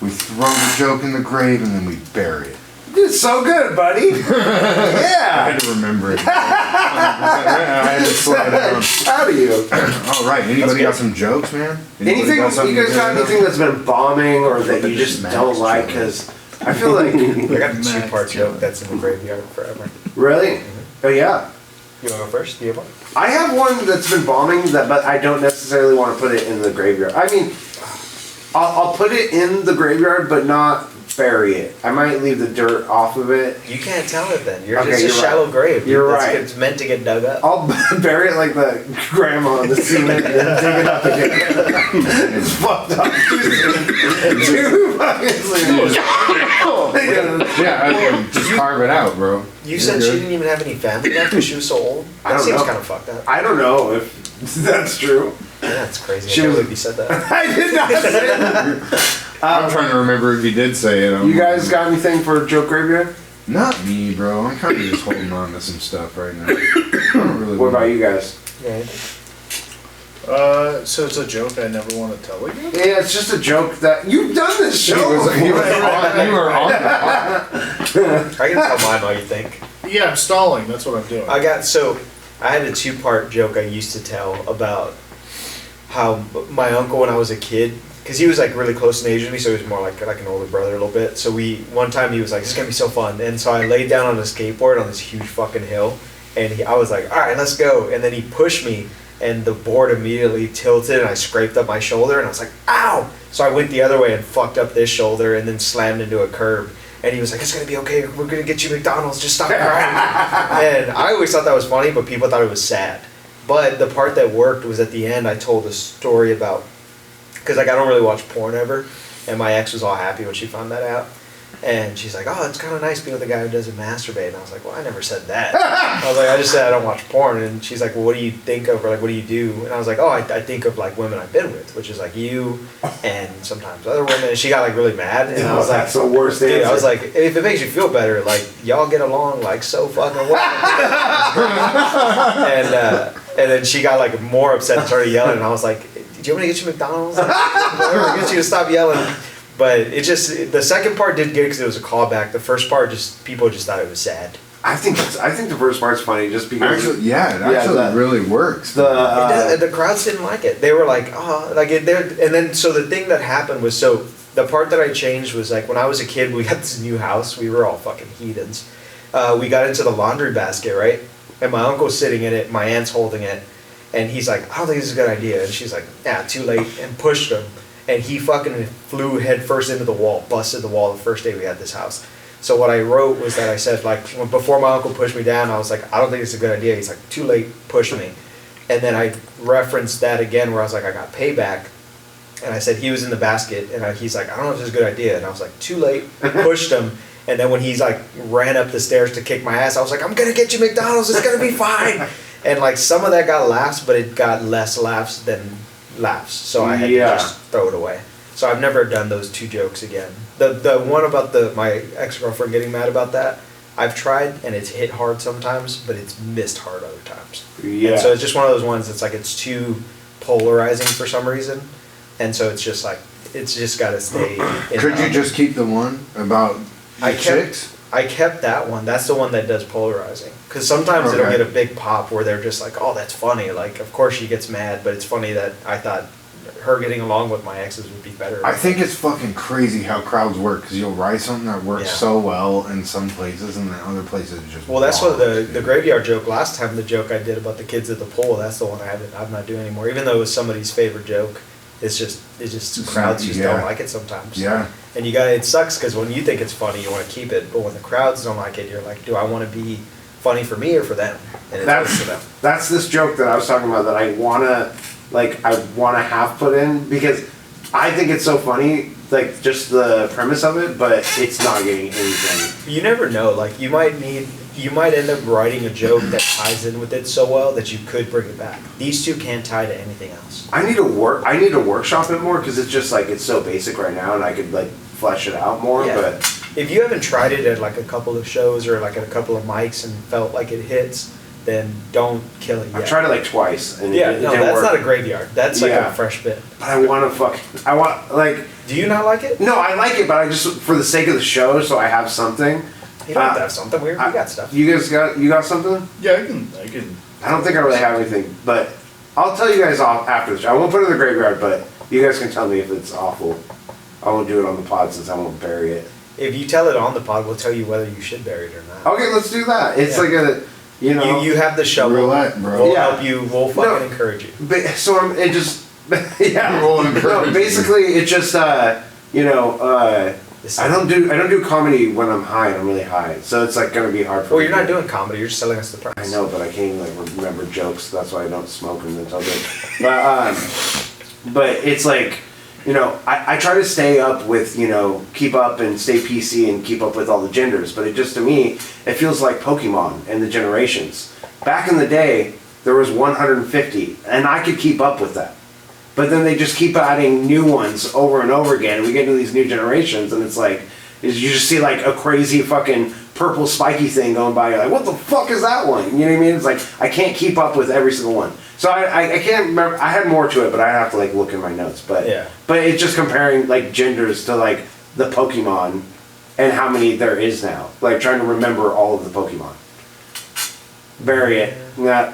we throw the joke in the grave, and then we bury it. You did so good, buddy. I Yeah. had to remember it. I had to slow down. Proud of you. All right, anybody got some jokes, man? Anybody Anything got something you guys to got say? anything that's been bombing or that you just don't like? Because I feel like I got the two-part joke that's in the graveyard forever. really. Oh yeah. You want to go first? Do you have one? I have one that's been bombing but I don't necessarily want to put it in the graveyard. I mean, I'll put it in the graveyard, but not bury it. I might leave the dirt off of it. You can't tell it then. You're Okay, just a you're shallow right. grave. You're That's- right. It's meant to get dug up. I'll bury it like the grandma in the cement and then dig it up again. It's fucked up. Too fucking Yeah, just carve it out, bro. You said she didn't even have any family left because she was so old? I That don't seems know. kind of fucked up. I don't know if that's true. Yeah, that's crazy. She I can't was- believe you said that. I did not say that. I'm trying to remember if you did say it. You guys got anything for Joke Graveyard? Not me, bro. I'm kind of just holding on to some stuff right now. I don't really What about wanna- you guys? Yeah. So it's a joke I never want to tell again? Yeah, it's just a joke that you've done this You show. were on before. I can tell mine while you think. Yeah, I'm stalling. That's what I'm doing. I had a 2-part joke I used to tell about how my uncle when I was a kid, because he was like really close in age with me, so he was more like an older brother a little bit. So one time he was like, "This is gonna be so fun," and so I laid down on a skateboard on this huge fucking hill, and I was like, "All right, let's go," and then he pushed me, and the board immediately tilted, and I scraped up my shoulder, and I was like, "Ow!" So I went the other way and fucked up this shoulder, and then slammed into a curb. And he was like, "It's gonna be okay. We're gonna get you McDonald's. Just stop crying." And I always thought that was funny, but people thought it was sad. But the part that worked was at the end. I told a story about, because like I don't really watch porn ever, and my ex was all happy when she found that out. And she's like, "Oh, it's kind of nice being with a guy who doesn't masturbate." And I was like, "Well, I never said that." I was like, "I just said I don't watch porn." And she's like, "Well, what do you think of, or like, what do you do?" And I was like, "Oh, I think of like women I've been with, which is like you, and sometimes other women." And she got like really mad, and I was like, That's the worst "Dude," answer. I was like, "If it makes you feel better, like y'all get along like so fucking well." And then she got like more upset and started yelling, and I was like, "Do you want me to get you McDonald's? Whatever, get you to stop yelling." But it just, the second part did good because it was a callback. The first part, just people just thought it was sad. I think the first part's funny just because Actually, yeah, it actually that- really works. The crowds didn't like it. They were like, "Oh," like it. And then so the thing that happened was, so the part that I changed was like when I was a kid, we got this new house. We were all fucking heathens. We got into the laundry basket, right? And my uncle's sitting in it. My aunt's holding it, and he's like, "I don't think this is a good idea." And she's like, "Yeah, too late," and pushed him. And he fucking flew head first into the wall, busted the wall the first day we had this house. So what I wrote was that I said, like, before my uncle pushed me down, I was like, "I don't think it's a good idea." He's like, "Too late, push me." And then I referenced that again where I was like, "I got payback." And I said, he was in the basket, and he's like, "I don't know if this is a good idea." And I was like, "Too late," pushed him. And then when he's like, ran up the stairs to kick my ass, I was like, "I'm going to get you McDonald's, it's going to be fine." And like some of that got laughs, but it got less laughs than laughs. So I had to just throw it away. So I've never done those 2 jokes again. The one about my ex-girlfriend getting mad about that, I've tried and it's hit hard sometimes, but it's missed hard other times. Yeah. And so it's just one of those ones that's like it's too polarizing for some reason. And so it's just like it's just got to stay in Could you just keep the one about I the kept- chicks? I kept that one. That's the one that does polarizing. Because sometimes it'll Okay. get a big pop where they're just like, "Oh, that's funny." Like, of course she gets mad, but it's funny that I thought her getting along with my exes would be better. I think it's fucking crazy how crowds work because you'll write something that works Yeah. so well in some places and then other places it just. Well, that's what bombs, the dude. graveyard joke last time. The joke I did about the kids at the pool. That's the one I'm not doing anymore. Even though it was somebody's favorite joke, it's just crowds just yeah. don't like it sometimes. Yeah. And it sucks because when you think it's funny, you want to keep it, but when the crowds don't like it, you're like, do I want to be funny for me or for them? And it's always for them. That's this joke that I was talking about that I wanna have put in because I think it's so funny, like just the premise of it, but it's not getting anything. You never know. Like you might end up writing a joke that ties in with it so well that you could bring it back. These 2 can't tie to anything else. I need to workshop it more because it's just like it's so basic right now, and I could like flesh it out more. Yeah. But If you haven't tried it at like a couple of shows or like at a couple of mics and felt like it hits, then don't kill it yet. I've tried it like twice, and Yeah, it no, didn't that's work. not a graveyard. That's like Yeah. a fresh bit. But I want like. Do you not like it? No, I like it, but I just for the sake of the show, so I have something. You don't have to have something. We got stuff. You guys got something? Yeah, I can. I don't think I really have anything, but I'll tell you guys off after the show. I won't put it in the graveyard, but you guys can tell me if it's awful. I won't do it on the pod since I won't bury it. If you tell it on the pod, we'll tell you whether you should bury it or not. Okay, let's do that. It's Yeah. like a, you know. You have the shovel. Roulette, bro. We'll Yeah. help you. We'll fucking encourage you. So it just, yeah. We'll encourage No, basically, it just, I don't do comedy when I'm high. I'm really high, so it's like gonna be hard for me. Well, you're not doing comedy. You're just selling us the price. I know, but I can't even like remember jokes. That's why I don't smoke and until then. But it's like, you know, I try to stay up with, you know, keep up and stay PC and keep up with all the genders. But it just, to me, it feels like Pokemon and the generations. Back in the day, there was 150, and I could keep up with that. But then they just keep adding new ones over and over again, and we get into these new generations, and it's like, you just see like a crazy fucking purple spiky thing going by. You're like, what the fuck is that one? You know what I mean? It's like, I can't keep up with every single one. So I can't remember. I had more to it, but I have to like look in my notes. But Yeah. but it's just comparing like genders to like the Pokemon and how many there is now. Like trying to remember all of the Pokemon. Bury it.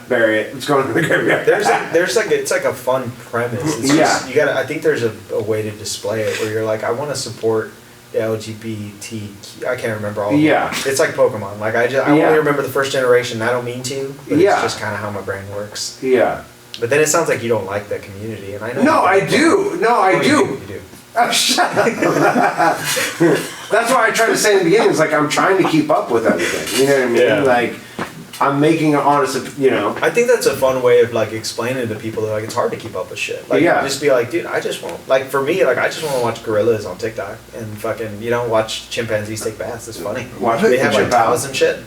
Bury it. It's going to the graveyard. There's like it's like a fun premise. It's just, you gotta. I think there's a way to display it where you're like, I want to support the LGBT. I can't remember all. Of Yeah. them. It's like Pokemon. Like I only remember the first generation. I don't mean to. But Yeah. It's just kind of how my brain works. Yeah. But then it sounds like you don't like that community, and I know. No, I do. No, I Oh, do. You do. Oh, shut up. That's why I try to say in the beginning, it's like I'm trying to keep up with everything. You know what I mean? Yeah. Like, I'm making an honest, you know. I think that's a fun way of like explaining to people that like it's hard to keep up with shit. Like Yeah. just be like, dude, I just want like for me, like I just want to watch gorillas on TikTok and fucking watch chimpanzees take baths. It's funny. Watch They have like chimpanzees. towels and shit.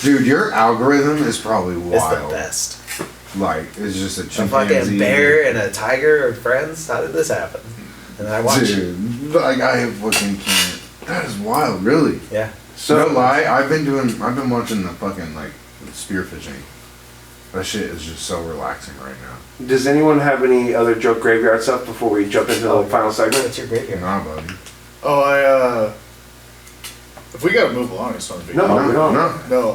Dude, your algorithm is probably It's the wild. best. Like, it's just a A chimpanzee. fucking bear and a tiger are friends. How did this happen? And then I watch it. Dude, like I fucking can't. That is wild, really. Yeah. So no lie, I've been watching the fucking like spearfishing. That shit is just so relaxing right now. Does anyone have any other joke graveyard stuff before we jump into the final segment? What's your graveyard? Nah, buddy. Oh, if we gotta move along, it's not a big No, deal. we don't. No.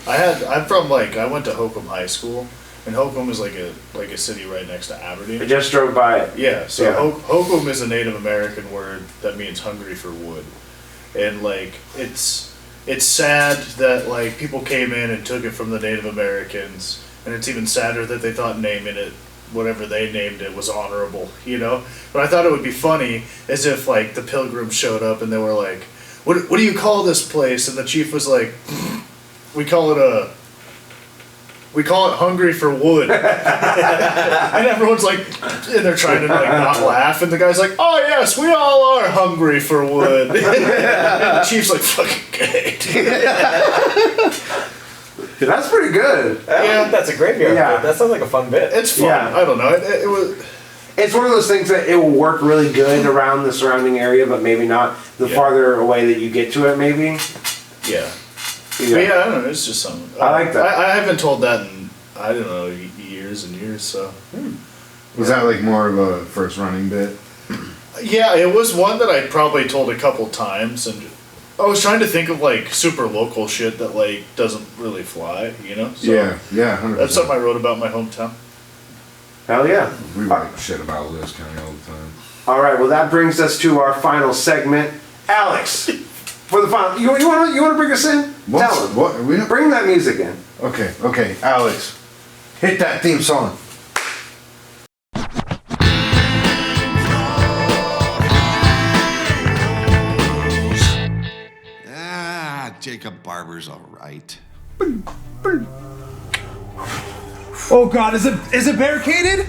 I went to Hokum High School, and Hokum is like a city right next to I Aberdeen. just drove by it. Yeah, so Yeah. Hokum is a Native American word that means hungry for wood, and like it's sad that like people came in and took it from the Native Americans, and it's even sadder that they thought naming it whatever they named it was honorable, you know. But I thought it would be funny as if like the Pilgrims showed up and they were like, "What do you call this place?" And the chief was like, "We call it Hungry for Wood." And everyone's like, and they're trying to like not laugh, and the guy's like, "Oh yes, we all are hungry for wood." And the chief's like, "Fucking gay." That's pretty good. I don't Yeah. think that's a graveyard. Yeah. Bit. That sounds like a fun bit. It's fun. Yeah. I don't know. It was. It's one of those things that it will work really good around the surrounding area, but maybe not the Yeah. farther away that you get to it, maybe. Yeah. But yeah, I don't know. It's just something. I like that. I haven't told that in I don't know years and years. So Was that like more of a first running bit? yeah, it was one that I probably told a couple times, and I was trying to think of like super local shit that like doesn't really fly, you know. So Yeah, 100%. that's something I wrote about my hometown. Hell yeah. We write shit about Lewis County all the time. All right, well, that brings us to our final segment. Alex, for the final, you want to bring us in? Tell him. What? We don't, Bring that music in. okay, Alex, hit that theme song. Jacob Barber's all right. Oh God, is it barricaded?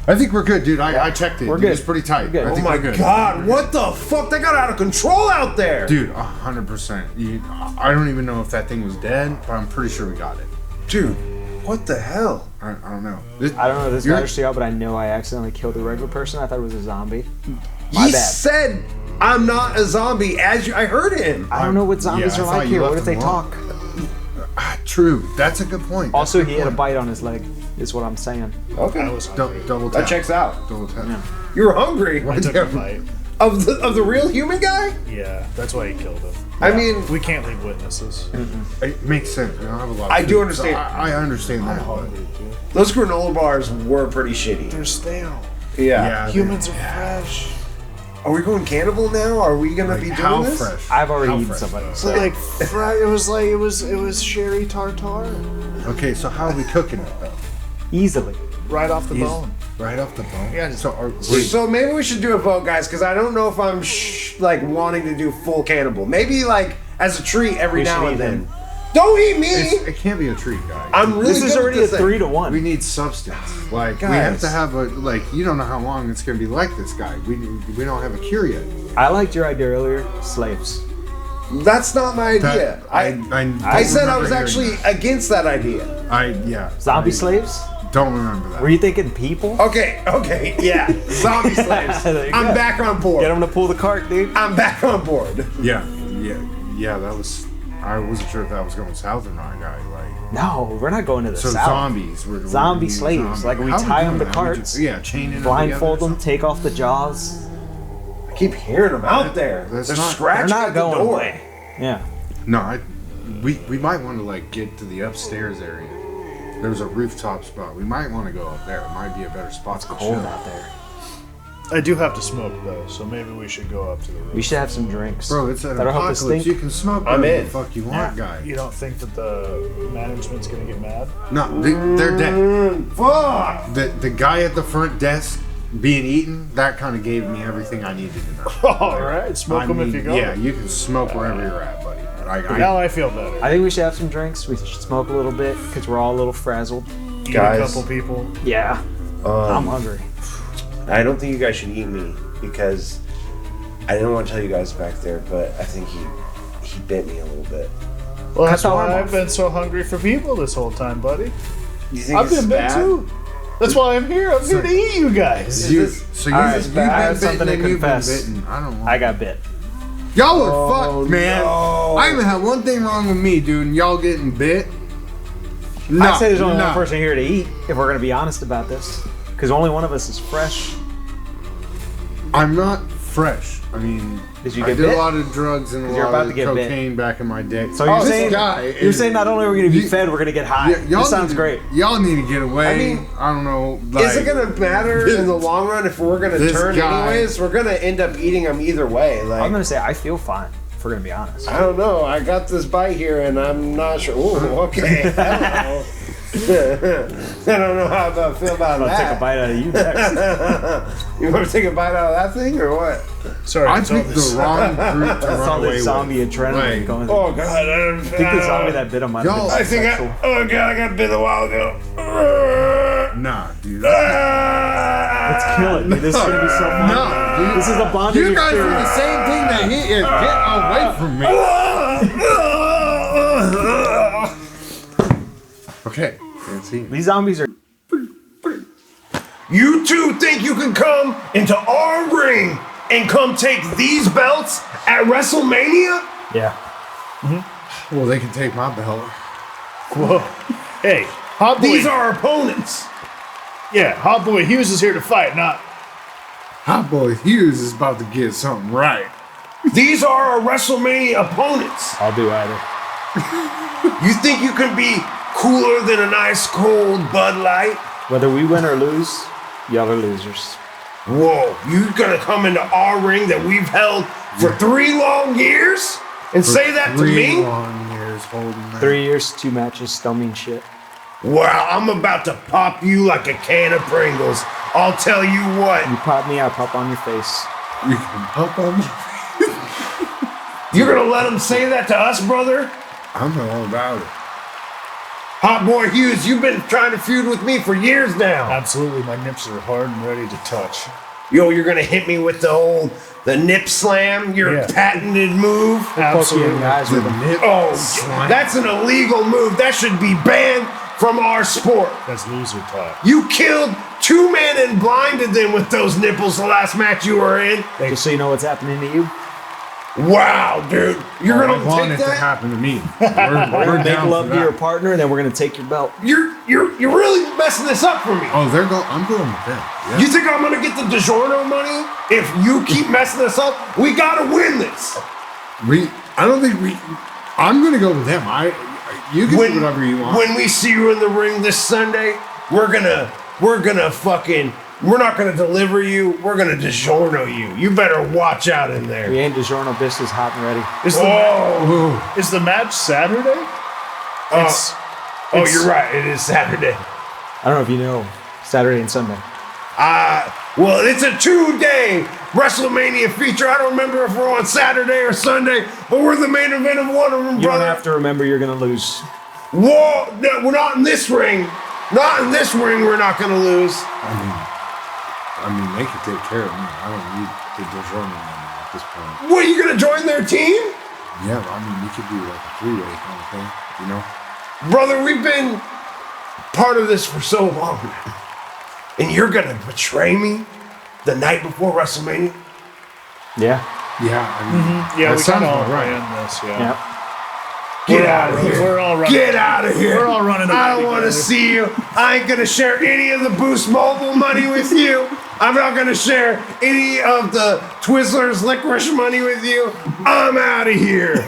I think we're good, dude. I checked it. We're Dude, good. It's pretty tight. We're good. I Oh think my we're good. God, what the fuck? They got out of control out there. Dude, 100%. I don't even know if that thing was dead, but I'm pretty sure we got it. Dude, what the hell? I don't know. I don't know if this You're- matters to y'all, but I know I accidentally killed a regular person. I thought it was a zombie. My He bad. said, "I'm not a zombie." I heard him. I don't know what zombies Yeah, I are thought like you here. left What if they them alone. talk? True. That's a good point. Also, That's a he good had a point. bite on his leg, is what I'm saying. Okay, Double tap. that checks out. Double tap. You were hungry I took a bite. of the real human guy. Yeah, that's why he killed him. I mean, We can't leave witnesses. It makes sense. I have a lot. Of I do food, understand. so I understand that. but- those granola bars were pretty shitty. They're stale. Yeah. Humans are fresh. Are we going cannibal now? Are we gonna be doing how this? fresh? I've already How eaten fresh? somebody. So So. like, it was sherry tartare. Okay, so how are we cooking it though? Easily. Right off the bone. Right off the bone. Yeah. So maybe we should do a vote, guys, because I don't know if I'm like wanting to do full cannibal. Maybe like as a treat every now and then. Don't eat me. It can't be a treat, guys. I'm really This is already a 3-1. We need substance. Like we have to have a you don't know how long it's gonna be like this guy. We don't have a cure yet. I liked your idea earlier. Slaves. That's not my idea. I said I was actually against that idea. Zombie slaves? Don't remember that. Were you thinking people? Okay, yeah. Zombie slaves. I'm back on board. Get them to pull the cart, dude. I'm back on board. Yeah. That was. I wasn't sure if that was going south or not, guy. Like. No, we're not going to the So south. zombies. Zombie slaves. Like we tie them to carts. Chain them blindfold them, take off the jaws. I keep hearing them out there. They're scratching They're not at the going door. away. Yeah. No, we might want to like get to the upstairs area. There's a rooftop spot. We might want to go up there. It might be a better spot. It's cold out there. I do have to smoke though, so maybe we should go up to the roof. We should have some drinks. Bro, it's an That'll help us apocalypse. think. You can smoke I'm whatever in. the fuck you want, guy. You don't think that the management's gonna get mad? No, they're dead. Fuck! The guy at the front desk being eaten, that kind of gave me everything I needed to know. All right, smoke them if you go. Yeah, you can smoke wherever you're at, buddy. Now I feel better. I think we should have some drinks. We should smoke a little bit because we're all a little frazzled. Eat Guys. a couple people. Yeah. I'm hungry. I don't think you guys should eat me because I didn't want to tell you guys back there, but I think he bit me a little bit. Well, that's Cut the why arm I've off. been so hungry for people this whole time, buddy. You think I've it's been bit bad? too. That's why I'm here. I'm here to eat you guys. So All right, you've I have been something bitten to and you've been confess. bitten. I don't want. I got bit. Y'all are fucked, man. no. I even had one thing wrong with me, dude, and y'all getting bit. No, I'd say there's only no. one person here to eat, if we're going to be honest about this. Because only one of us is fresh. I'm not fresh. I mean, Did you I get did bit? a lot of drugs and a You're lot about of to get bit. cocaine back in my day. So you're This saying guy you're is- saying not only are we going to be You- fed, we're going to get high. y'all This sounds need to- great. Y'all need to get away. I mean, I don't know. Is it gonna matter in the long run if we're gonna This turn guy- anyways? We're gonna end up eating them either way. Like I'm going to say I feel fine, if we're going to be honest. I don't know. I got this bite here, and I'm not sure. Ooh, okay. I don't know. I don't know how I feel about I'll that. take a bite out of you next. You want to take a bite out of that thing or what? Sorry, I it's all picked this- the wrong group to That's run all away this zombie with. adrenaline Like, going. Oh God! I think the zombie that bit him might have Y'all- been I think bisexual. oh God! I got bit a while ago. Nah, dude. Let's kill it, dude. This is going to be so fun. No, dude. This is a bonding You guys experience. are the same thing that he is. Get away from me. Okay. These zombies are. You two think you can come into our ring and come take these belts at WrestleMania? Yeah. Well, they can take my belt. Whoa. Hey, Hot Boy. These are our opponents. Yeah, Hot Boy Hughes is here to fight, not. Hot Boy Hughes is about to get something right. These are our WrestleMania opponents. I'll do either. You think you can be cooler than an ice cold Bud Light? Whether we win or lose, y'all are losers. Whoa, you gonna come into our ring that we've held for 3 long years and say that to 3 me? long years holding that. 3 years, 2 matches, don't mean shit. Well, I'm about to pop you like a can of Pringles. I'll tell you what. You pop me, I pop on your face. You can pop on me. You're gonna let them say that to us, brother? I'm all about it. Hot Boy Hughes, you've been trying to feud with me for years now. Absolutely, my nips are hard and ready to touch. Yo, you're gonna hit me with the nip slam, your Yeah. patented move. Poke you in Absolutely. the eyes with them. Oh, Slam. that's an illegal move. That should be banned from our sport. That's loser talk. You killed 2 men and blinded them with those nipples the last match you were in. Just so you know what's happening to you. Wow, dude. You're I gonna want take it to that? happen to me. We're We're gonna make down love for to your that. partner, and then we're gonna take your belt. You're really messing this up for me. Oh, I'm going with them. Yeah. You think I'm gonna get the DiGiorno money if you keep messing this up? We gotta win this. I don't think I'm gonna go with them. You can do whatever you want. When we see you in the ring this Sunday, we're not gonna deliver you. We're gonna DiGiorno you. You better watch out in We there. ain't DiGiorno bitches hot and ready. Is the match Saturday? Oh, you're right. It is Saturday. I don't know if you know, Saturday and Sunday. Well, it's a 2-day WrestleMania feature. I don't remember if we're on Saturday or Sunday, but we're the main event of one of them, You don't brother. have to remember you're going to lose. Whoa, no, we're not in this ring. Not in this ring, we're not going to lose. I mean, they can take care of me. I don't need to join them at this point. What, you going to join their team? Yeah, but I mean, we could do like a 3-way kind of thing, you know? Brother, we've been part of this for so long now. And you're going to betray me the night before WrestleMania? Yeah. Yeah, I mean, Yeah, that we sounds kind of all about right. ran this. Yeah. Yeah. Get out of here. We're all running. Get out of here. We're all running. I away don't want to together. see you. I ain't going to share any of the Boost Mobile money with you. I'm not going to share any of the Twizzlers licorice money with you. I'm out of here.